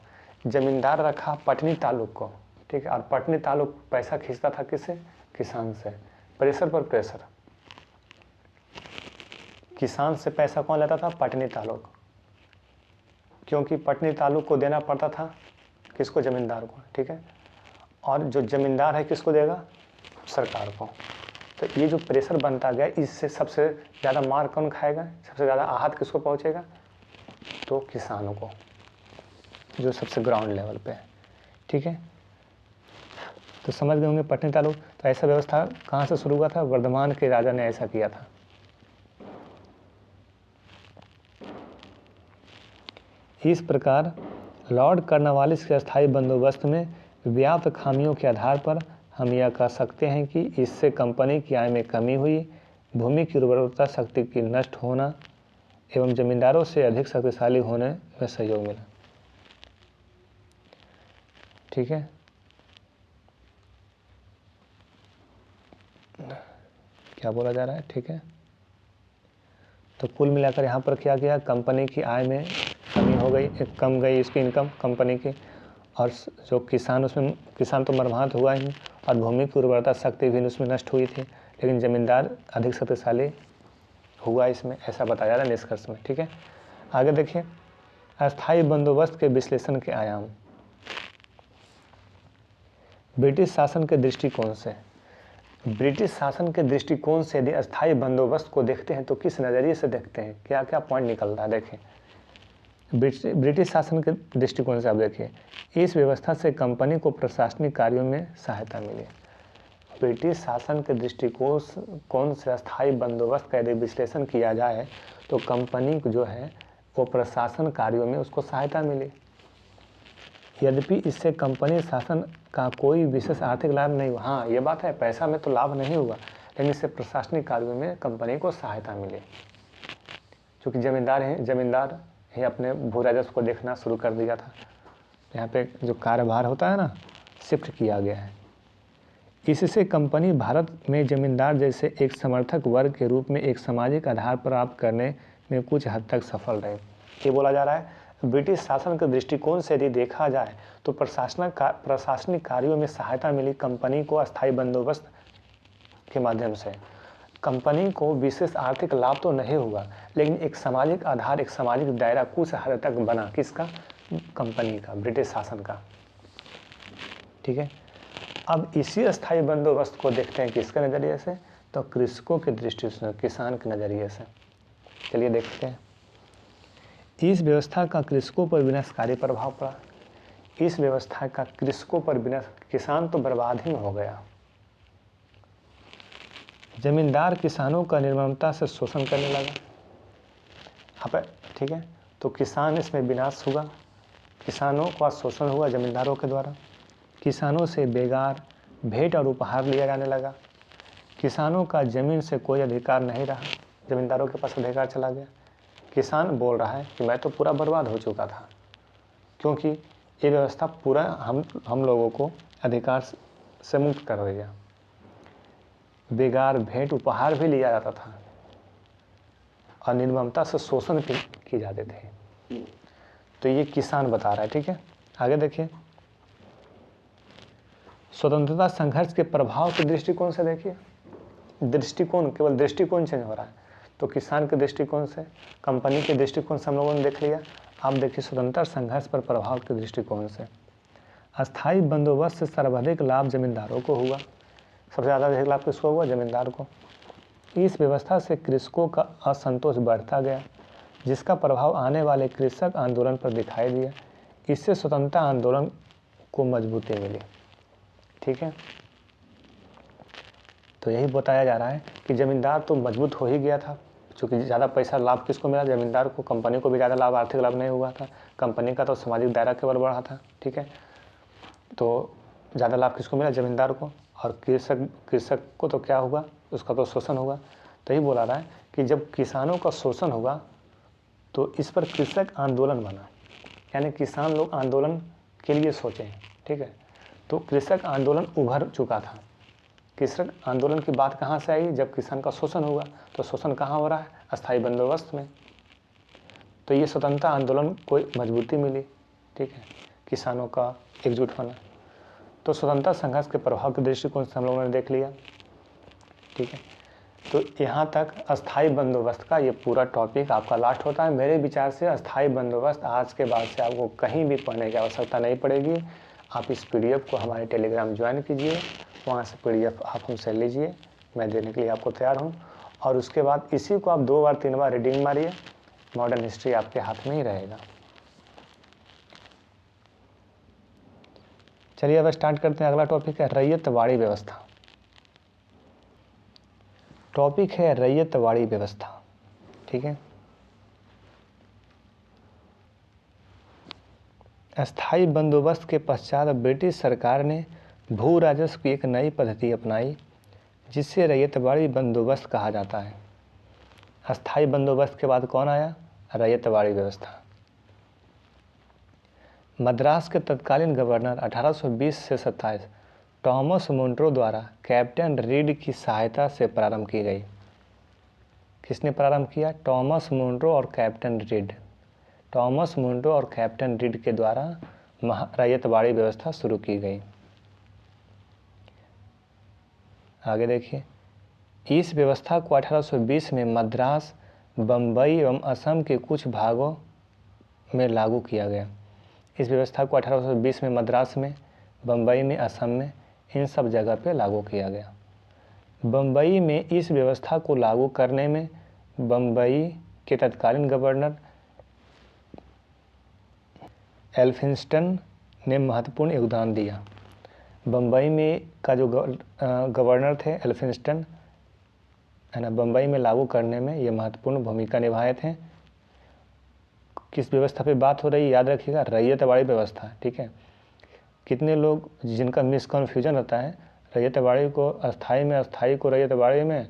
जमींदार रखा पटनी तालुक को। ठीक है, और पटनी तालुक पैसा खींचता था किससे? किसान से। प्रेशर पर प्रेशर। किसान से पैसा कौन लेता था? पटनी तालुक, क्योंकि पटनी तालुक को देना पड़ता था किसको? जमींदार को। ठीक है, और जो जमींदार है किसको देगा? सरकार को। तो ये जो प्रेशर बनता गया, इससे सबसे ज़्यादा मार कौन खाएगा, सबसे ज़्यादा आहत किसको पहुँचेगा, तो किसानों को, जो सबसे ग्राउंड लेवल पे है। ठीक है, तो समझ गए होंगे पटनी तालुक। तो ऐसा व्यवस्था कहाँ से शुरू हुआ था, वर्धमान के राजा ने ऐसा किया था। इस प्रकार लॉर्ड कॉर्नवालिस के अस्थायी बंदोबस्त में व्याप्त खामियों के आधार पर हम यह कह सकते हैं कि इससे कंपनी की आय में कमी हुई, भूमि की उर्वरता शक्ति की नष्ट होना एवं जमींदारों से अधिक शक्तिशाली होने में सहयोग मिला। ठीक है, क्या बोला जा रहा है, ठीक है। तो कुल मिलाकर यहाँ पर क्या किया, कंपनी की आय में कमी हो गई, कम गई इसकी इनकम कंपनी की, और जो किसान, उसमें किसान तो मरमाहत हुआ ही, और भूमि की उर्वरता शक्ति भी उसमें नष्ट हुई थी, लेकिन ज़मींदार अधिक शक्तिशाली हुआ इसमें, ऐसा बताया जा रहा है निष्कर्ष में। ठीक है, आगे देखिए, अस्थायी बंदोबस्त के विश्लेषण के आयाम। ब्रिटिश शासन के दृष्टिकोण से, ब्रिटिश शासन के दृष्टिकोण से यदि अस्थायी बंदोबस्त को देखते हैं तो किस नज़रिए से देखते हैं, क्या क्या पॉइंट निकल रहा है, देखें। ब्रिटिश शासन के दृष्टिकोण से आप देखिए, इस व्यवस्था से कंपनी को प्रशासनिक कार्यों में सहायता मिली। ब्रिटिश शासन के दृष्टिकोण से अस्थायी बंदोबस्त का यदि विश्लेषण किया जाए तो कंपनी जो है वो प्रशासन कार्यों में उसको सहायता मिली। यद्यपि इससे कंपनी शासन का कोई विशेष आर्थिक लाभ नहीं हुआ। हाँ, ये बात है, पैसा में तो लाभ नहीं हुआ, लेकिन इससे प्रशासनिक कार्यों में कंपनी को सहायता मिली, क्योंकि जमींदार ही अपने भू राजस्व को देखना शुरू कर दिया था। यहाँ पे जो कार्यभार होता है ना, शिफ्ट किया गया है। इससे कंपनी भारत में जमींदार जैसे एक समर्थक वर्ग के रूप में एक सामाजिक आधार प्राप्त करने में कुछ हद तक सफल रहे। ये बोला जा रहा है, ब्रिटिश शासन के दृष्टिकोण से यदि देखा जाए तो प्रशासनिक कार्यों में सहायता मिली कंपनी को अस्थायी बंदोबस्त के माध्यम से। कंपनी को विशेष आर्थिक लाभ तो नहीं हुआ, लेकिन एक सामाजिक आधार, एक सामाजिक दायरा कुछ हद तक बना, किसका, कंपनी का, ब्रिटिश शासन का। ठीक है, अब इसी अस्थायी बंदोबस्त को देखते हैं किसके नज़रिए से, तो कृषकों की दृष्टि से, किसान के नज़रिए से। चलिए देखते हैं। इस व्यवस्था का कृषकों पर विनाशकारी प्रभाव पड़ा। इस व्यवस्था का कृषकों पर किसान तो बर्बाद ही हो गया। जमींदार किसानों का निर्ममता से शोषण करने लगा। अब ठीक है, तो किसान इसमें विनाश हुआ, किसानों का शोषण हुआ जमींदारों के द्वारा। किसानों से बेगार, भेंट और उपहार लिया जाने लगा। किसानों का ज़मीन से कोई अधिकार नहीं रहा, जमींदारों के पास अधिकार चला गया। किसान बोल रहा है कि मैं तो पूरा बर्बाद हो चुका था, क्योंकि ये व्यवस्था पूरा हम लोगों को अधिकार से मुक्त कर दिया। बेगार, भेंट, उपहार भी लिया जाता था और निर्ममता से शोषण किए जाते थे। तो ये किसान बता रहा है। ठीक है, आगे देखिए, स्वतंत्रता संघर्ष के प्रभाव के दृष्टिकोण से देखिए, दृष्टिकोण, केवल दृष्टिकोण चेंज हो रहा है। तो किसान के दृष्टिकोण से, कंपनी के दृष्टिकोण से हम लोगों ने देख लिया। आप देखिए स्वतंत्रता संघर्ष पर प्रभाव के दृष्टिकोण से, अस्थायी बंदोबस्त से सर्वाधिक लाभ जमींदारों को हुआ। सबसे ज़्यादा अधिक लाभ किसको हुआ, जमींदार को। इस व्यवस्था से कृषकों का असंतोष बढ़ता गया, जिसका प्रभाव आने वाले कृषक आंदोलन पर दिखाई दिया। इससे स्वतंत्रता आंदोलन को मजबूती मिली। ठीक है, तो यही बताया जा रहा है कि जमींदार तो मजबूत हो ही गया था, क्योंकि ज़्यादा पैसा लाभ किसको मिला, जमींदार को। कंपनी को भी ज़्यादा लाभ, आर्थिक लाभ नहीं हुआ था, कंपनी का तो सामाजिक दायरा केवल बढ़ा था। ठीक है, तो ज़्यादा लाभ किसको मिला, जमींदार को। और कृषक को तो क्या हुआ, उसका तो शोषण हुआ। तो यही बोला रहा है कि जब किसानों का शोषण हुआ तो इस पर कृषक आंदोलन बना, यानी किसान लोग आंदोलन के लिए सोचे। ठीक है, तो कृषक आंदोलन उभर चुका था। कृषक आंदोलन की बात कहाँ से आई, जब किसान का शोषण हुआ। तो शोषण कहाँ हो रहा है, अस्थायी बंदोबस्त में। तो ये स्वतंत्रता आंदोलन को मजबूती मिली। ठीक है, किसानों का एकजुट होना। तो स्वतंत्रता संघर्ष के प्रभाव के दृष्टिकोण से हम लोगों ने देख लिया। ठीक है, तो यहाँ तक अस्थायी बंदोबस्त का ये पूरा टॉपिक आपका लास्ट होता है। मेरे विचार से अस्थायी बंदोबस्त आज के बाद से आपको कहीं भी पढ़ने की आवश्यकता नहीं पड़ेगी। आप इस PDF को हमारे टेलीग्राम ज्वाइन कीजिए, वहाँ से PDF आप हमसे लीजिए। मैं देने के लिए आपको तैयार हूँ। और उसके बाद इसी को आप 2 बार 3 बार रीडिंग मारिए, मॉडर्न हिस्ट्री आपके हाथ में ही रहेगा। चलिए अब स्टार्ट करते हैं। अगला टॉपिक है रैयतवाड़ी व्यवस्था। टॉपिक है रैयतवाड़ी व्यवस्था, ठीक है। अस्थाई बंदोबस्त के पश्चात ब्रिटिश सरकार ने भू राजस्व की एक नई पद्धति अपनाई जिसे रैयतवाड़ी बंदोबस्त कहा जाता है। अस्थाई बंदोबस्त के बाद कौन आया? रैयतवाड़ी व्यवस्था। मद्रास के तत्कालीन गवर्नर 1820 से 27 टॉमस मुंट्रो द्वारा कैप्टन रीड की सहायता से प्रारंभ की गई। किसने प्रारंभ किया? टॉमस मुंट्रो और कैप्टन रीड। टॉमस मुंट्रो और कैप्टन रीड के द्वारा रैयतवाड़ी व्यवस्था शुरू की गई। आगे देखिए, इस व्यवस्था को 1820 में मद्रास, बम्बई एवं असम के कुछ भागों में लागू किया गया। इस व्यवस्था को 1820 में मद्रास में, बम्बई में, असम में, इन सब जगह पे लागू किया गया। बम्बई में इस व्यवस्था को लागू करने में बम्बई के तत्कालीन गवर्नर एल्फिंस्टन ने महत्वपूर्ण योगदान दिया। बम्बई में का जो गवर्नर थे एल्फिंस्टन, है ना, बम्बई में लागू करने में ये महत्वपूर्ण भूमिका निभाए थे। किस व्यवस्था पे बात हो रही है? याद रखिएगा, रैयतवाड़ी व्यवस्था, ठीक है। कितने लोग जिनका मिसकन्फ्यूजन होता है, रैयतवाड़ी को अस्थाई में, अस्थाई को रैयतवाड़ी में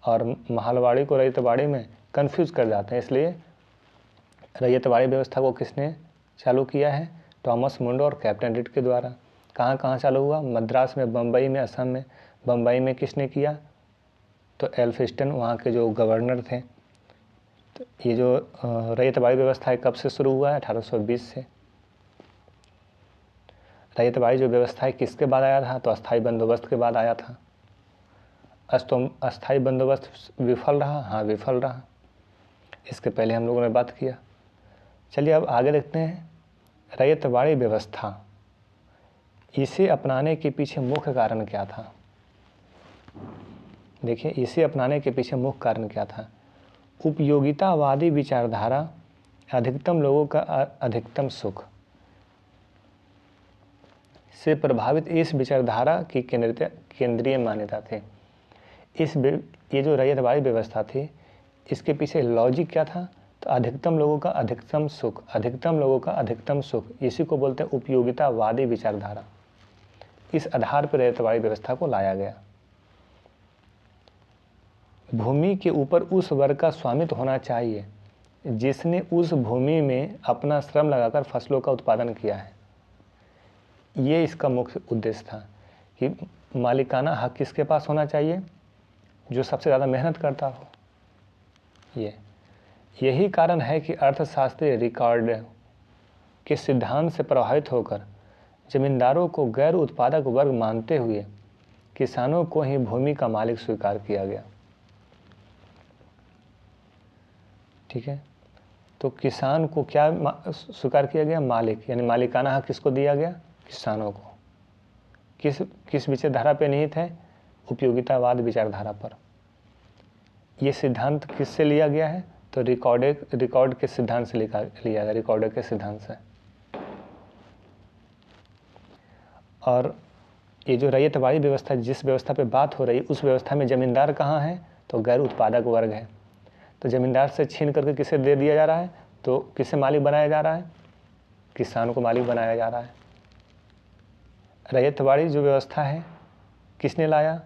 और महलवाड़ी को रैयतवाड़ी में कन्फ्यूज़ कर जाते हैं। इसलिए रैयतवाड़ी व्यवस्था को किसने चालू किया है? टॉमस मुंट्रो और कैप्टन रीड के द्वारा। कहाँ कहाँ चालू हुआ? मद्रास में, बम्बई में, असम में। बम्बई में किसने किया? तो एल्फिंस्टन, वहाँ के जो गवर्नर थे। तो ये जो रैयतवाड़ी व्यवस्था है कब से शुरू हुआ है? 1820 से। रैयतवाड़ी जो व्यवस्था है किसके बाद आया था? तो अस्थाई बंदोबस्त के बाद आया था। अस्थाई बंदोबस्त विफल रहा? हाँ, विफल रहा। इसके पहले हम लोगों ने बात किया। चलिए अब आगे देखते हैं। रैयतवाड़ी व्यवस्था, इसे अपनाने के पीछे मुख्य कारण क्या था? देखिए, इसे अपनाने के पीछे मुख्य कारण क्या था? उपयोगितावादी विचारधारा, अधिकतम लोगों का अधिकतम सुख से प्रभावित इस विचारधारा की केंद्रीय मान्यता थी। ये जो रैयतवाड़ी व्यवस्था थी, इसके पीछे लॉजिक क्या था? तो अधिकतम लोगों का अधिकतम सुख, अधिकतम लोगों का अधिकतम सुख, इसी को बोलते हैं उपयोगितावादी विचारधारा। इस आधार पर रैयतवाड़ी व्यवस्था को लाया गया। भूमि के ऊपर उस वर्ग का स्वामित्व होना चाहिए जिसने उस भूमि में अपना श्रम लगाकर फसलों का उत्पादन किया है। ये इसका मुख्य उद्देश्य था कि मालिकाना हक किसके पास होना चाहिए? जो सबसे ज़्यादा मेहनत करता हो। यही कारण है कि अर्थशास्त्री रिकॉर्ड के सिद्धांत से प्रभावित होकर जमींदारों को गैर उत्पादक वर्ग मानते हुए किसानों को ही भूमि का मालिक स्वीकार किया गया। ठीक है, तो किसान को क्या स्वीकार किया गया? मालिक, यानी मालिकाना हक किसको दिया गया? किसानों को। किस विचारधारा पे निहित है? उपयोगितावाद विचारधारा पर। यह सिद्धांत किससे लिया गया है? तो रिकॉर्ड के सिद्धांत से लिया गया, रिकॉर्ड के सिद्धांत से। और ये जो रैयतवाड़ी व्यवस्था, जिस व्यवस्था पे बात हो रही है, उस व्यवस्था में जमींदार कहाँ है? तो गैर उत्पादक वर्ग है। तो जमींदार से छीन करके किसे दे दिया जा रहा है? तो किसे मालिक बनाया जा रहा है? किसान को मालिक बनाया जा रहा है। रैयतवाड़ी जो व्यवस्था है किसने लाया?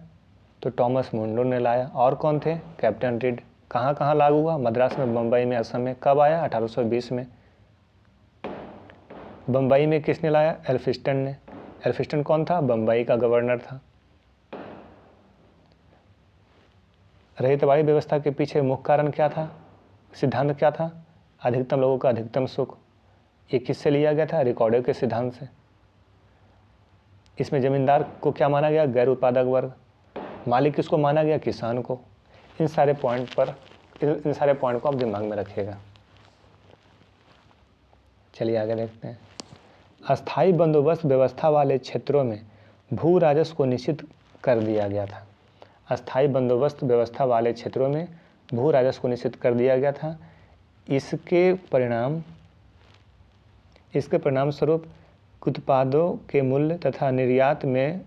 तो टॉमस मुंट्रो ने लाया। और कौन थे? Captain read. कहाँ कहाँ लागू हुआ? मद्रास में, बम्बई में, असम में। कब आया? 1820 में। बम्बई में किसने लाया? एल्फिंस्टन ने। एल्फिंस्टन कौन था? बम्बई का गवर्नर था। रैयतवाड़ी व्यवस्था के पीछे मुख्य कारण क्या था? सिद्धांत क्या था? अधिकतम लोगों का अधिकतम सुख। ये किससे लिया गया था? रिकॉर्ड के सिद्धांत से। इसमें जमींदार को क्या माना गया? गैर उत्पादक वर्ग। मालिक किसको माना गया? किसान को। इन सारे पॉइंट को आप दिमाग में रखिएगा। चलिए आगे देखते हैं। अस्थाई बंदोबस्त व्यवस्था वाले क्षेत्रों में भू राजस्व को निश्चित कर दिया गया था। अस्थायी बंदोबस्त व्यवस्था वाले क्षेत्रों में भू राजस्व को निश्चित कर दिया गया था। इसके परिणाम स्वरूप उत्पादों के मूल्य तथा निर्यात में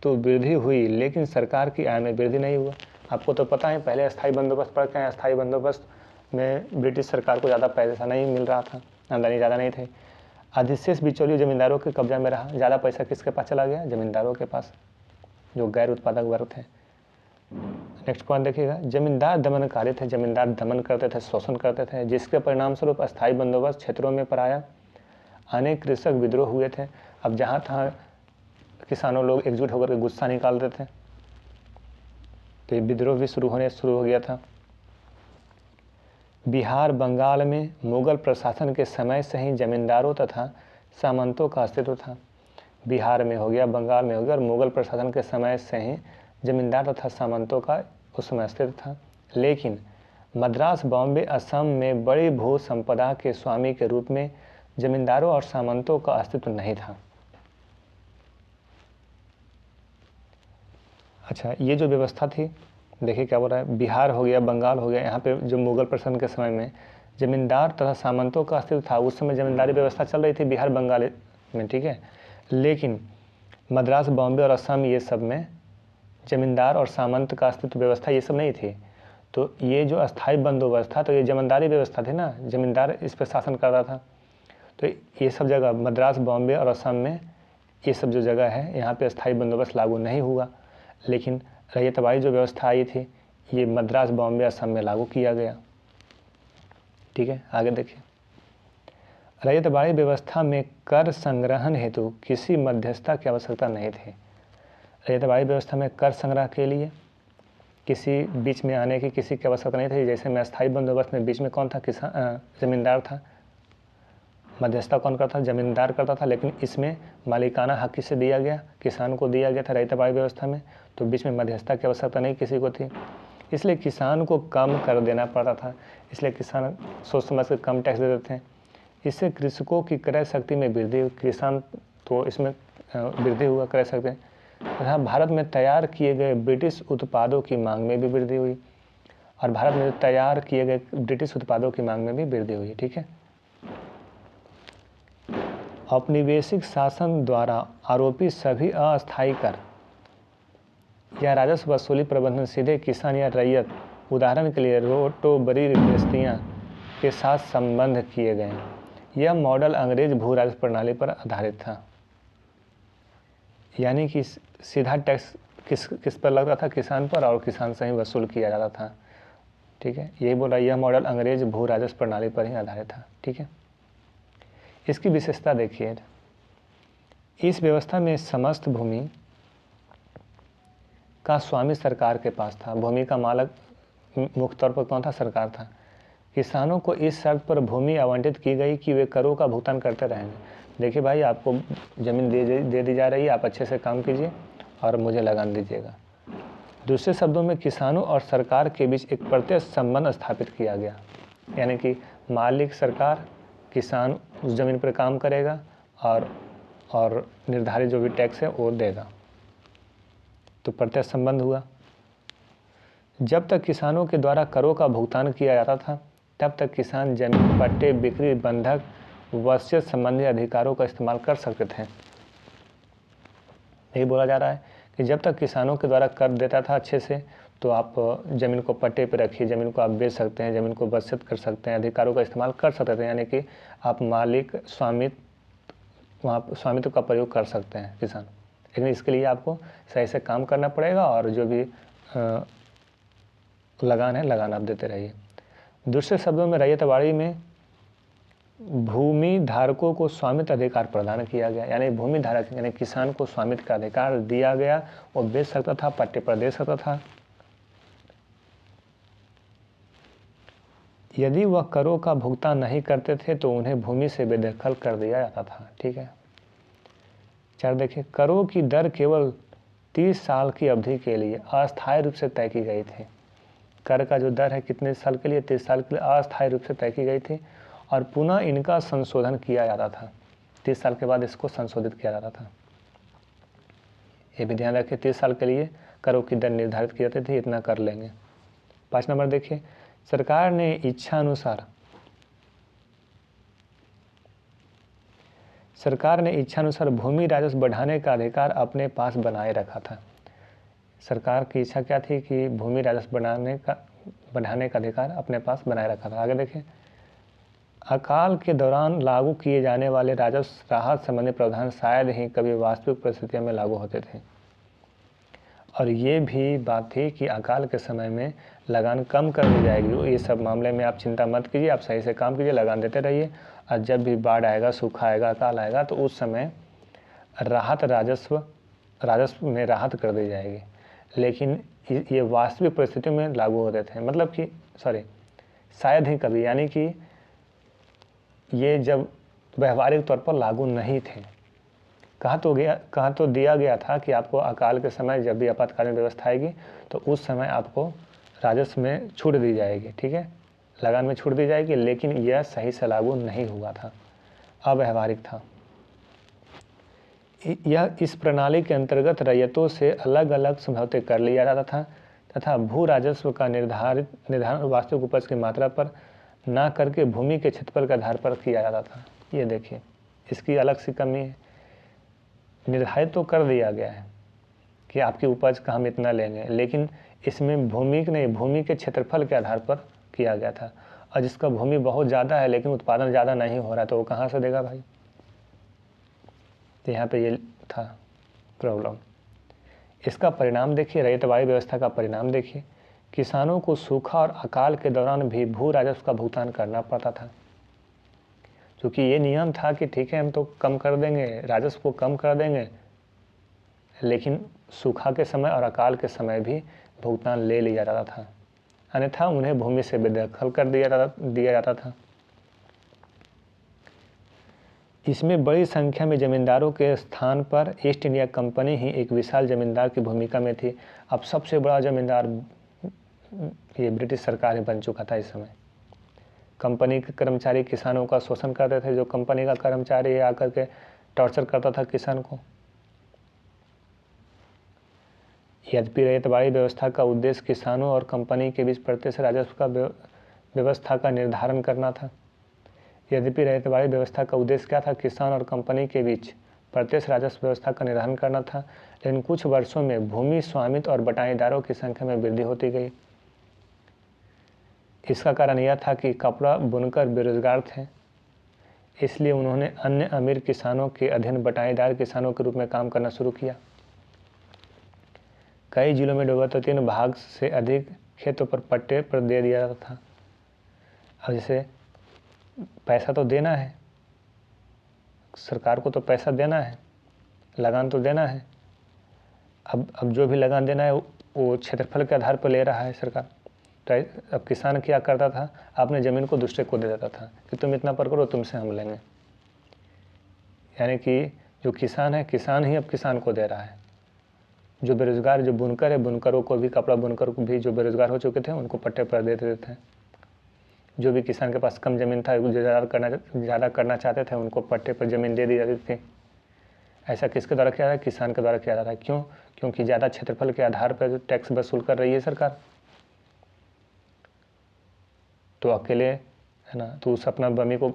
तो वृद्धि हुई, लेकिन सरकार की आय में वृद्धि नहीं हुआ। आपको तो पता है, पहले अस्थायी बंदोबस्त पढ़ के आए, अस्थायी बंदोबस्त में ब्रिटिश सरकार को ज़्यादा पैसा नहीं मिल रहा था, आमदनी ज़्यादा नहीं थी। अधिशेष बिचौलियों जमींदारों के कब्जा में रहा। ज़्यादा पैसा किसके पास चला गया? जमींदारों के पास, जो गैर उत्पादक वर्ग थे। नेक्स्ट पॉइंट देखिएगा, जमींदार दमनकारी थे। जमींदार दमन करते थे, शोषण करते थे, जिसके परिणाम स्वरूप अस्थायी बंदोबस्त क्षेत्रों में पराया अनेक कृषक विद्रोह हुए थे। अब जहाँ तहाँ किसानों लोग एकजुट होकर के गुस्सा निकालते थे, तो ये विद्रोह भी शुरू हो गया था। बिहार बंगाल में मुगल प्रशासन के समय से ही जमींदारों तथा सामंतों का अस्तित्व था। बिहार में हो गया, बंगाल में हो गया, और मुगल प्रशासन के समय से ही जमींदार तथा सामंतों का उस समय अस्तित्व था। लेकिन मद्रास, बॉम्बे, असम में बड़ी भू संपदा के स्वामी के रूप में जमींदारों और सामंतों का अस्तित्व नहीं था। अच्छा, ये जो व्यवस्था थी, देखिए क्या बोल रहा है, बिहार हो गया, बंगाल हो गया, यहाँ पे जो मुगल प्रशासन के समय में जमींदार तथा सामंतों का अस्तित्व था। उस समय जमींदारी व्यवस्था चल रही थी बिहार बंगाल में, ठीक है। लेकिन मद्रास, बॉम्बे और असम, ये सब में जमींदार और सामंत का अस्तित्व व्यवस्था ये सब नहीं थी। तो ये जो अस्थायी बंदोबस्त था, तो ये जमींदारी व्यवस्था थी ना, जमींदार इस पर शासन कर रहा था। तो ये सब जगह मद्रास, बॉम्बे और असम में, ये सब जो जगह है, यहाँ पे अस्थायी बंदोबस्त लागू नहीं हुआ। लेकिन रैयतवाड़ी जो व्यवस्था आई थी, ये मद्रास, बॉम्बे, असम में लागू किया गया। ठीक है, आगे देखिए। रैयतवाड़ी व्यवस्था में कर संग्रहण हेतु किसी मध्यस्थता की आवश्यकता नहीं थी। रैयतवाड़ी व्यवस्था में कर संग्रह के लिए किसी बीच में आने की किसी की आवश्यकता नहीं थी। जैसे में अस्थायी बंदोबस्त में बीच में कौन था? जमींदार था। मध्यस्थता कौन करता? जमींदार करता था। लेकिन इसमें मालिकाना हक किसे दिया गया? किसान को दिया गया था रैयतवाड़ी व्यवस्था में। तो बीच में मध्यस्थता की आवश्यकता नहीं किसी को थी, इसलिए किसान को कम कर देना पड़ता था। इसलिए किसान सोच समझ कर कम टैक्स दे देते हैं। इससे कृषकों की क्रय शक्ति में वृद्धि हुई। किसान तो इसमें वृद्धि हुआ क्रय शक्ति। तथा भारत में तैयार किए गए ब्रिटिश उत्पादों की मांग में भी वृद्धि हुई, और भारत में तैयार किए गए ब्रिटिश उत्पादों की मांग में भी वृद्धि हुई। ठीक है। औपनिवेशिक शासन द्वारा आरोपित सभी अस्थायी कर या राजस्व वसूली प्रबंधन सीधे किसान या रैयत, उदाहरण के लिए रोटोबरी गृहस्थियाँ के साथ संबंध किए गए। यह मॉडल अंग्रेज भू राजस्व प्रणाली पर आधारित था। यानी कि सीधा टैक्स किस पर लगता था? किसान पर, और किसान से ही वसूल किया जाता था। ठीक है, यही बोला, यह मॉडल अंग्रेज भू राजस्व प्रणाली पर ही आधारित था। ठीक है, इसकी विशेषता देखिए। इस व्यवस्था में समस्त भूमि का स्वामी सरकार के पास था। भूमि का मालक मुख्य तौर पर कौन था? सरकार था। किसानों को इस शर्त पर भूमि आवंटित की गई कि वे करों का भुगतान करते रहेंगे। देखिए भाई, आपको ज़मीन दे दी जा रही है, आप अच्छे से काम कीजिए और मुझे लगान दीजिएगा। दूसरे शब्दों में किसानों और सरकार के बीच एक प्रत्यक्ष संबंध स्थापित किया गया। यानी कि मालिक सरकार, किसान उस ज़मीन पर काम करेगा और निर्धारित जो भी टैक्स है वो देगा। तो प्रत्यक्ष संबंध हुआ। जब तक किसानों के द्वारा करों का भुगतान किया जाता था, तब तक किसान जमीन, पट्टे, बिक्री, बंधक, वसीयत संबंधी अधिकारों का इस्तेमाल कर सकते थे। यही बोला जा रहा है कि जब तक किसानों के द्वारा कर देता था अच्छे से, तो आप ज़मीन को पट्टे पे रखिए, ज़मीन को आप बेच सकते हैं, ज़मीन को वसीयत कर सकते हैं, अधिकारों का इस्तेमाल कर सकते थे। यानी कि आप मालिक, स्वामित्व का प्रयोग कर सकते हैं किसान। लेकिन इसके लिए आपको सही से काम करना पड़ेगा, और जो भी लगान है, लगान आप देते रहिए। दूसरे शब्दों में रैयतवाड़ी में भूमि धारकों को स्वामित्व अधिकार प्रदान किया गया। यानी भूमि धारक यानी किसान को स्वामित्व का अधिकार दिया गया। वो बेच सकता था, पट्टे पर दे सकता था। यदि वह करों का भुगतान नहीं करते थे तो उन्हें भूमि से बेदखल कर दिया जाता था। ठीक है। 4 देखिए, करों की दर केवल 30 साल की अवधि के लिए अस्थायी रूप से तय की गई थी। कर का जो दर है कितने साल के लिए? 30 साल के लिए अस्थायी रूप से तय की गई थी, और पुनः इनका संशोधन किया जाता था। 30 साल के बाद इसको संशोधित किया जाता था। ये भी ध्यान रखिए, 30 साल के लिए करों की दर निर्धारित की जाती थी, इतना कर लेंगे। 5 नंबर देखिए, सरकार ने इच्छा अनुसार भूमि राजस्व बढ़ाने का अधिकार अपने पास बनाए रखा था। सरकार की इच्छा क्या थी कि भूमि राजस्व बढ़ाने का अधिकार अपने पास बनाए रखा था। आगे देखिए, अकाल के दौरान लागू किए जाने वाले राजस्व राहत संबंधी प्रावधान शायद ही कभी वास्तविक परिस्थितियों में लागू होते थे। और ये भी बात थी कि अकाल के समय में लगान कम कर दी जाएगी। ये सब मामले में आप चिंता मत कीजिए, आप सही से काम कीजिए, लगान देते रहिए। और जब भी बाढ़ आएगा, सूखा आएगा, अकाल आएगा, तो उस समय राजस्व में राहत कर दी जाएगी। लेकिन ये वास्तविक परिस्थितियों में लागू होते थे, मतलब कि शायद ही कभी, यानी कि ये जब व्यवहारिक तौर पर लागू नहीं थे। कहा तो दिया गया था कि आपको अकाल के समय जब भी आपातकालीन व्यवस्था आएगी तो उस समय आपको राजस्व में छूट दी जाएगी, ठीक है, लगान में छूट दी जाएगी। लेकिन यह सही से लागू नहीं हुआ था, अव्यवहारिक था। यह इस प्रणाली के अंतर्गत रैयतों से अलग अलग समझौते कर लिया जाता था तथा भू राजस्व का निर्धारण वास्तविक उपज की मात्रा पर ना करके भूमि के क्षेत्रफल के आधार पर किया जाता था। ये देखिए, इसकी अलग सी कमी है। निर्धारित तो कर दिया गया है कि आपकी उपज का हम इतना लेंगे, लेकिन इसमें भूमि के क्षेत्रफल के आधार पर किया गया था। और जिसका भूमि बहुत ज़्यादा है लेकिन उत्पादन ज़्यादा नहीं हो रहा, तो वो कहाँ से देगा भाई। तो यहाँ पे ये था प्रॉब्लम। इसका परिणाम देखिए, रैयतवाड़ी व्यवस्था का परिणाम देखिए, किसानों को सूखा और अकाल के दौरान भी भू राजस्व का भुगतान करना पड़ता था। क्योंकि ये नियम था कि ठीक है, हम तो कम कर देंगे, राजस्व को कम कर देंगे, लेकिन सूखा के समय और अकाल के समय भी भुगतान ले लिया जाता था, अन्यथा उन्हें भूमि से बेदखल कर दिया जाता था। इसमें बड़ी संख्या में जमींदारों के स्थान पर ईस्ट इंडिया कंपनी ही एक विशाल जमींदार की भूमिका में थी। अब सबसे बड़ा जमींदार ये ब्रिटिश सरकार ही बन चुका था इस समय। कंपनी के कर्मचारी किसानों का शोषण करते थे, जो कंपनी का कर्मचारी आकर के टॉर्चर करता था किसान को। यद्यपि रैयतवाड़ी व्यवस्था का उद्देश्य किसानों और कंपनी के बीच प्रत्यक्ष राजस्व का व्यवस्था का निर्धारण करना था। यद्यपि रैयतवाड़ी व्यवस्था का उद्देश्य क्या था, किसान और कंपनी के बीच प्रत्यक्ष राजस्व व्यवस्था का निर्धारण करना था, लेकिन कुछ वर्षों में भूमि स्वामित्व और बटाईदारों की संख्या में वृद्धि होती गई। इसका कारण यह था कि कपड़ा बुनकर बेरोजगार थे, इसलिए उन्होंने अन्य अमीर किसानों के अधीन बटाईदार किसानों के रूप में काम करना शुरू किया। कई जिलों में 2/3 भाग से अधिक खेतों पर पट्टे पर दे दिया जाता था। अब जैसे पैसा तो देना है, सरकार को तो पैसा देना है, लगान तो देना है। अब जो भी लगान देना है वो क्षेत्रफल के आधार पर ले रहा है सरकार। तो अब किसान क्या करता था, अपने ज़मीन को दूसरे को दे देता था कि तुम इतना पर करो, तुमसे हम लेंगे। यानी कि जो किसान है, किसान ही अब किसान को दे रहा है। जो बेरोजगार, जो बुनकर है, बुनकरों को भी, कपड़ा बुनकर को भी जो बेरोजगार हो चुके थे उनको पट्टे पर दे देते थे। जो भी किसान के पास कम ज़मीन था, जो ज़्यादा करना चाहते थे, उनको पट्टे पर ज़मीन दे दी जाती थी। ऐसा किसके द्वारा किया जाता है? किसान के द्वारा किया जाता है। क्यों? क्योंकि ज़्यादा क्षेत्रफल के आधार पर टैक्स वसूल कर रही है सरकार, तो अकेले है ना, तो उस अपना भूमि को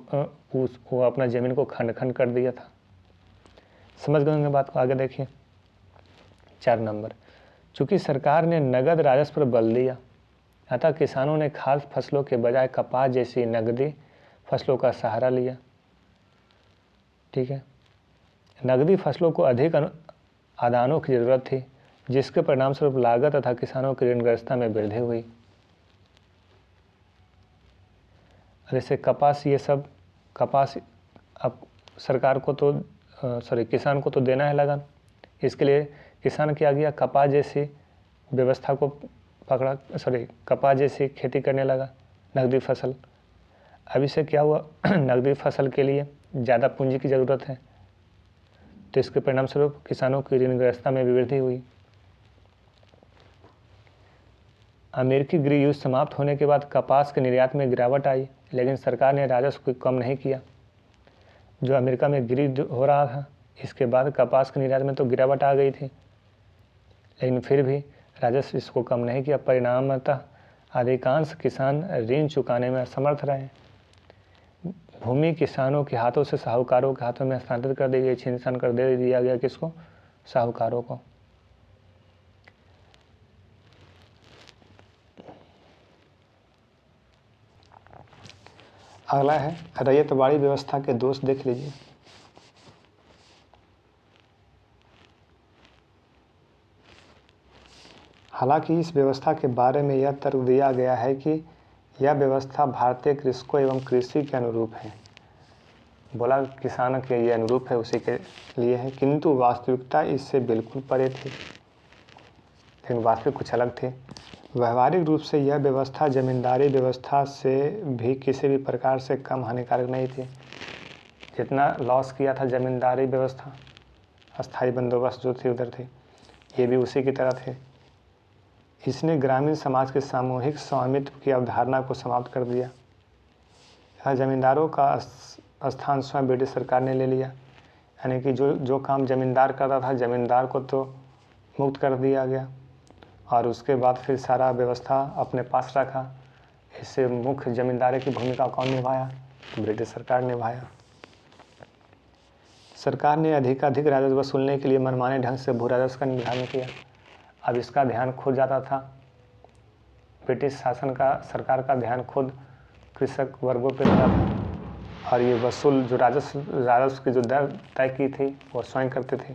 वो अपना ज़मीन को खंड खंड कर दिया था। समझ गए होंगे बात को। आगे देखिए 4 नंबर, चूँकि सरकार ने नगद राजस्व पर बल दिया, अतः किसानों ने खास फसलों के बजाय कपास जैसी नगदी फसलों का सहारा लिया। ठीक है, नगदी फसलों को अधिक आदानों की ज़रूरत थी, जिसके परिणामस्वरूप लागत तथा किसानों की ऋणग्रस्तता में वृद्धि हुई। जैसे कपास, ये सब कपास अब सरकार को तो किसान को तो देना है लगान, इसके लिए किसान क्या किया, कपास जैसी व्यवस्था को पकड़ा, कपास जैसी खेती करने लगा, नकदी फसल। अब इससे क्या हुआ नकदी फसल के लिए ज़्यादा पूंजी की ज़रूरत है, तो इसके परिणामस्वरूप किसानों की ऋणग्रस्तता में भी वृद्धि हुई। अमेरिकी गृह युद्ध समाप्त होने के बाद कपास के निर्यात में गिरावट आई, लेकिन सरकार ने राजस्व को कम नहीं किया। जो अमेरिका में गृह युद्ध हो रहा था, इसके बाद कपास के निर्यात में तो गिरावट आ गई थी, लेकिन फिर भी राजस्व इसको कम नहीं किया। परिणामतः अधिकांश किसान ऋण चुकाने में असमर्थ रहे। भूमि किसानों के हाथों से साहूकारों के हाथों में हस्तांतरित कर दी गई, छीन छान कर दे दिया गया किसको? साहूकारों को। अगला है रैयतवाड़ी व्यवस्था के दोष देख लीजिए। हालांकि इस व्यवस्था के बारे में यह तर्क दिया गया है कि यह व्यवस्था भारतीय कृषकों एवं कृषि के अनुरूप है। बोला किसान के ये अनुरूप है, उसी के लिए है, किंतु वास्तविकता इससे बिल्कुल परे थी। लेकिन वास्तविक कुछ अलग थे। व्यवहारिक रूप से यह व्यवस्था जमींदारी व्यवस्था से भी किसी भी प्रकार से कम हानिकारक नहीं थी। जितना लॉस किया था जमींदारी व्यवस्था, अस्थायी बंदोबस्त जो थी उधर थे, ये भी उसी की तरह थे। इसने ग्रामीण समाज के सामूहिक स्वामित्व की अवधारणा को समाप्त कर दिया। यह जमींदारों का स्थान स्वयं ब्रिटिश सरकार ने ले लिया। यानी कि जो काम जमींदार करता था, जमींदार को तो मुक्त कर दिया गया और उसके बाद फिर सारा व्यवस्था अपने पास रखा। इससे मुख्य जमींदारी की भूमिका कौन निभाया? तो ब्रिटिश सरकार निभाया। सरकार ने अधिकाधिक राजस्व वसूलने के लिए मनमाने ढंग से भू राजस्व का निर्धारण किया। अब इसका ध्यान खुद जाता था, ब्रिटिश शासन का, सरकार का ध्यान खुद कृषक वर्गों पर जाता था और ये वसूल जो राजस्व की जो दर तय की थी वो स्वयं करते थे।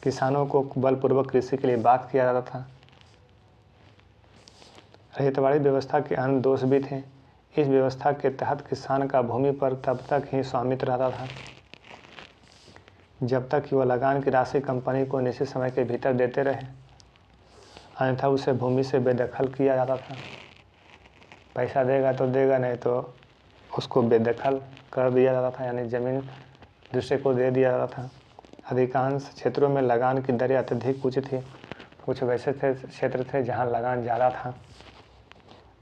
किसानों को बलपूर्वक कृषि के लिए बात किया जाता था। रैयतवाड़ी व्यवस्था के अन्य दोष भी थे। इस व्यवस्था के तहत किसान का भूमि पर तब तक ही स्वामित्व रहता था जब तक कि वह लगान की राशि कंपनी को निश्चित समय के भीतर देते रहे, अन्यथा उसे भूमि से बेदखल किया जाता था। पैसा देगा तो देगा, नहीं तो उसको बेदखल कर दिया जाता था, यानी ज़मीन दूसरे को दे दिया जाता था। अधिकांश क्षेत्रों में लगान की दरें अत्यधिक उच्च थी। कुछ वैसे क्षेत्र थे जहां लगान ज़्यादा था।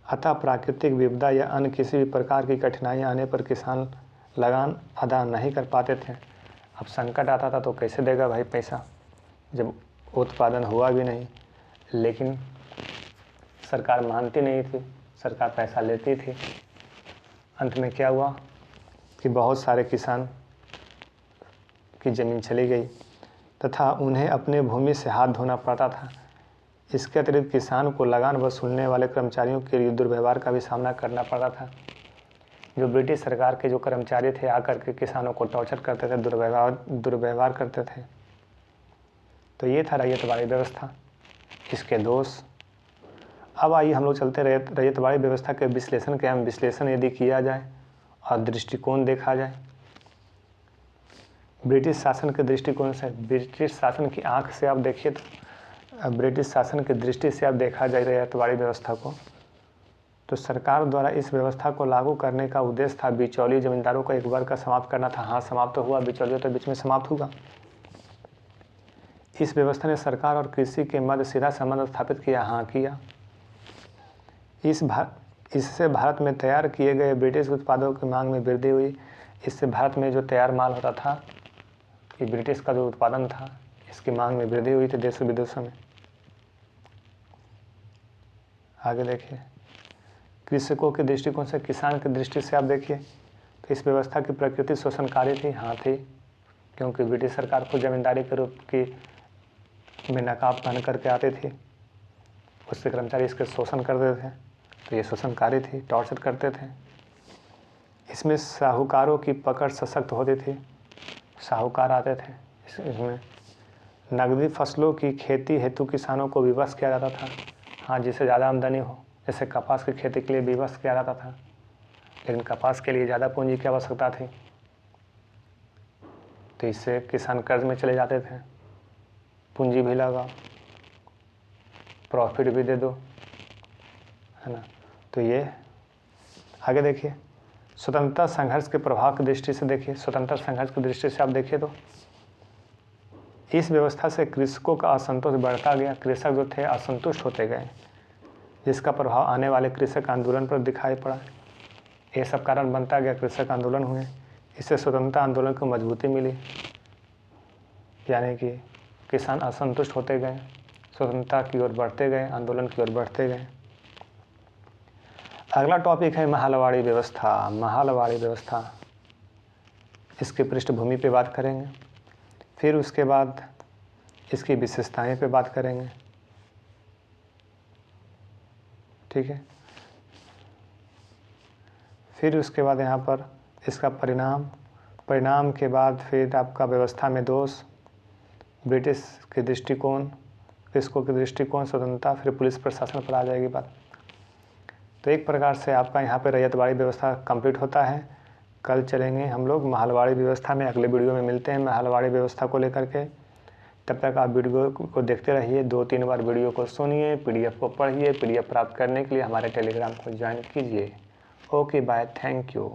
अतः प्राकृतिक विपदा या अन्य किसी भी प्रकार की कठिनाइयाँ आने पर किसान लगान अदा नहीं कर पाते थे। अब संकट आता था तो कैसे देगा भाई पैसा, जब उत्पादन हुआ भी नहीं। लेकिन सरकार मानती नहीं थी, सरकार पैसा लेती थी। अंत में क्या हुआ कि बहुत सारे किसान की ज़मीन चली गई तथा उन्हें अपने भूमि से हाथ धोना पड़ता था। इसके अतिरिक्त किसान को लगान वसूलने वाले कर्मचारियों के दुर्व्यवहार का भी सामना करना पड़ता था। जो ब्रिटिश सरकार के जो कर्मचारी थे आकर के किसानों को टॉर्चर करते थे, दुर्व्यवहार करते थे। तो ये था रैयतवाड़ी व्यवस्था, इसके दोष। अब आइए हम लोग चलते रैयतवाड़ी व्यवस्था के विश्लेषण के। हम विश्लेषण यदि किया जाए और दृष्टिकोण देखा जाए ब्रिटिश शासन के दृष्टिकोण से, ब्रिटिश शासन की आंख से आप देखिए तो ब्रिटिश शासन की दृष्टि से आप देखा जाए रैयतवाड़ी व्यवस्था को, तो सरकार द्वारा इस व्यवस्था को लागू करने का उद्देश्य था बिचौलिए जमींदारों को एक वर्ग का समाप्त करना था। हाँ, समाप्त तो हुआ, बिचौलियों तो बीच में समाप्त होगा। इस व्यवस्था ने सरकार और कृषि के मध्य सीधा संबंध स्थापित किया। हाँ, किया। इससे भारत में तैयार किए गए ब्रिटिश उत्पादों की मांग में वृद्धि हुई। इससे भारत में जो तैयार माल होता था, ये ब्रिटिश का जो उत्पादन था, इसकी मांग में वृद्धि हुई थी देश विदेशों में। आगे देखिए, कृषकों के दृष्टिकोण से, किसान की दृष्टि से आप देखिए तो इस व्यवस्था की प्रकृति शोषणकारी थी। हाँ, थी, क्योंकि ब्रिटिश सरकार को जमींदारी के रूप की में नकाब पहन करके आते थे, उसके कर्मचारी इसके शोषण करते थे, तो ये शोषणकारी थी, टॉर्चर करते थे। इसमें साहूकारों की पकड़ सशक्त होती थी, साहूकार आते थे। इसमें नकदी फसलों की खेती हेतु किसानों को विवश किया जाता था। हाँ, जिससे ज़्यादा आमदनी हो, जैसे कपास की खेती के लिए विवश किया जाता था, लेकिन कपास के लिए ज़्यादा पूंजी की आवश्यकता थी, तो इससे किसान कर्ज में चले जाते थे। पूंजी भी लगाओ, प्रॉफिट भी दे दो, है ना। तो ये आगे देखिए, स्वतंत्रता संघर्ष के प्रभाव की दृष्टि से देखिए, स्वतंत्रता संघर्ष की दृष्टि से आप देखिए तो इस व्यवस्था से कृषकों का असंतोष बढ़ता गया। कृषक जो थे असंतुष्ट होते गए, जिसका प्रभाव आने वाले कृषक आंदोलन पर दिखाई पड़ा। ये सब कारण बनता गया, कृषक आंदोलन हुए। इससे स्वतंत्रता आंदोलन को मजबूती मिली, यानी कि किसान असंतुष्ट होते गए, स्वतंत्रता की ओर बढ़ते गए, आंदोलन की ओर बढ़ते गए। अगला टॉपिक है महलवाड़ी व्यवस्था। महलवाड़ी व्यवस्था, इसकी पृष्ठभूमि पे बात करेंगे, फिर उसके बाद इसकी विशेषताएं पे बात करेंगे। ठीक है, फिर उसके बाद यहाँ पर इसका परिणाम के बाद फिर आपका व्यवस्था में दोष, ब्रिटिश के दृष्टिकोण, किसको के दृष्टिकोण, स्वतंत्रता, फिर पुलिस प्रशासन पर आ जाएगी बात। तो एक प्रकार से आपका यहाँ पे रैयतवाड़ी व्यवस्था कंप्लीट होता है। कल चलेंगे हम लोग महलवाड़ी व्यवस्था में, अगले वीडियो में मिलते हैं महलवाड़ी व्यवस्था को लेकर के। तब तक आप वीडियो को देखते रहिए, 2-3 बार वीडियो को सुनिए, PDF को पढ़िए। PDF प्राप्त करने के लिए हमारे टेलीग्राम को ज्वाइन कीजिए। Okay bye, thank you.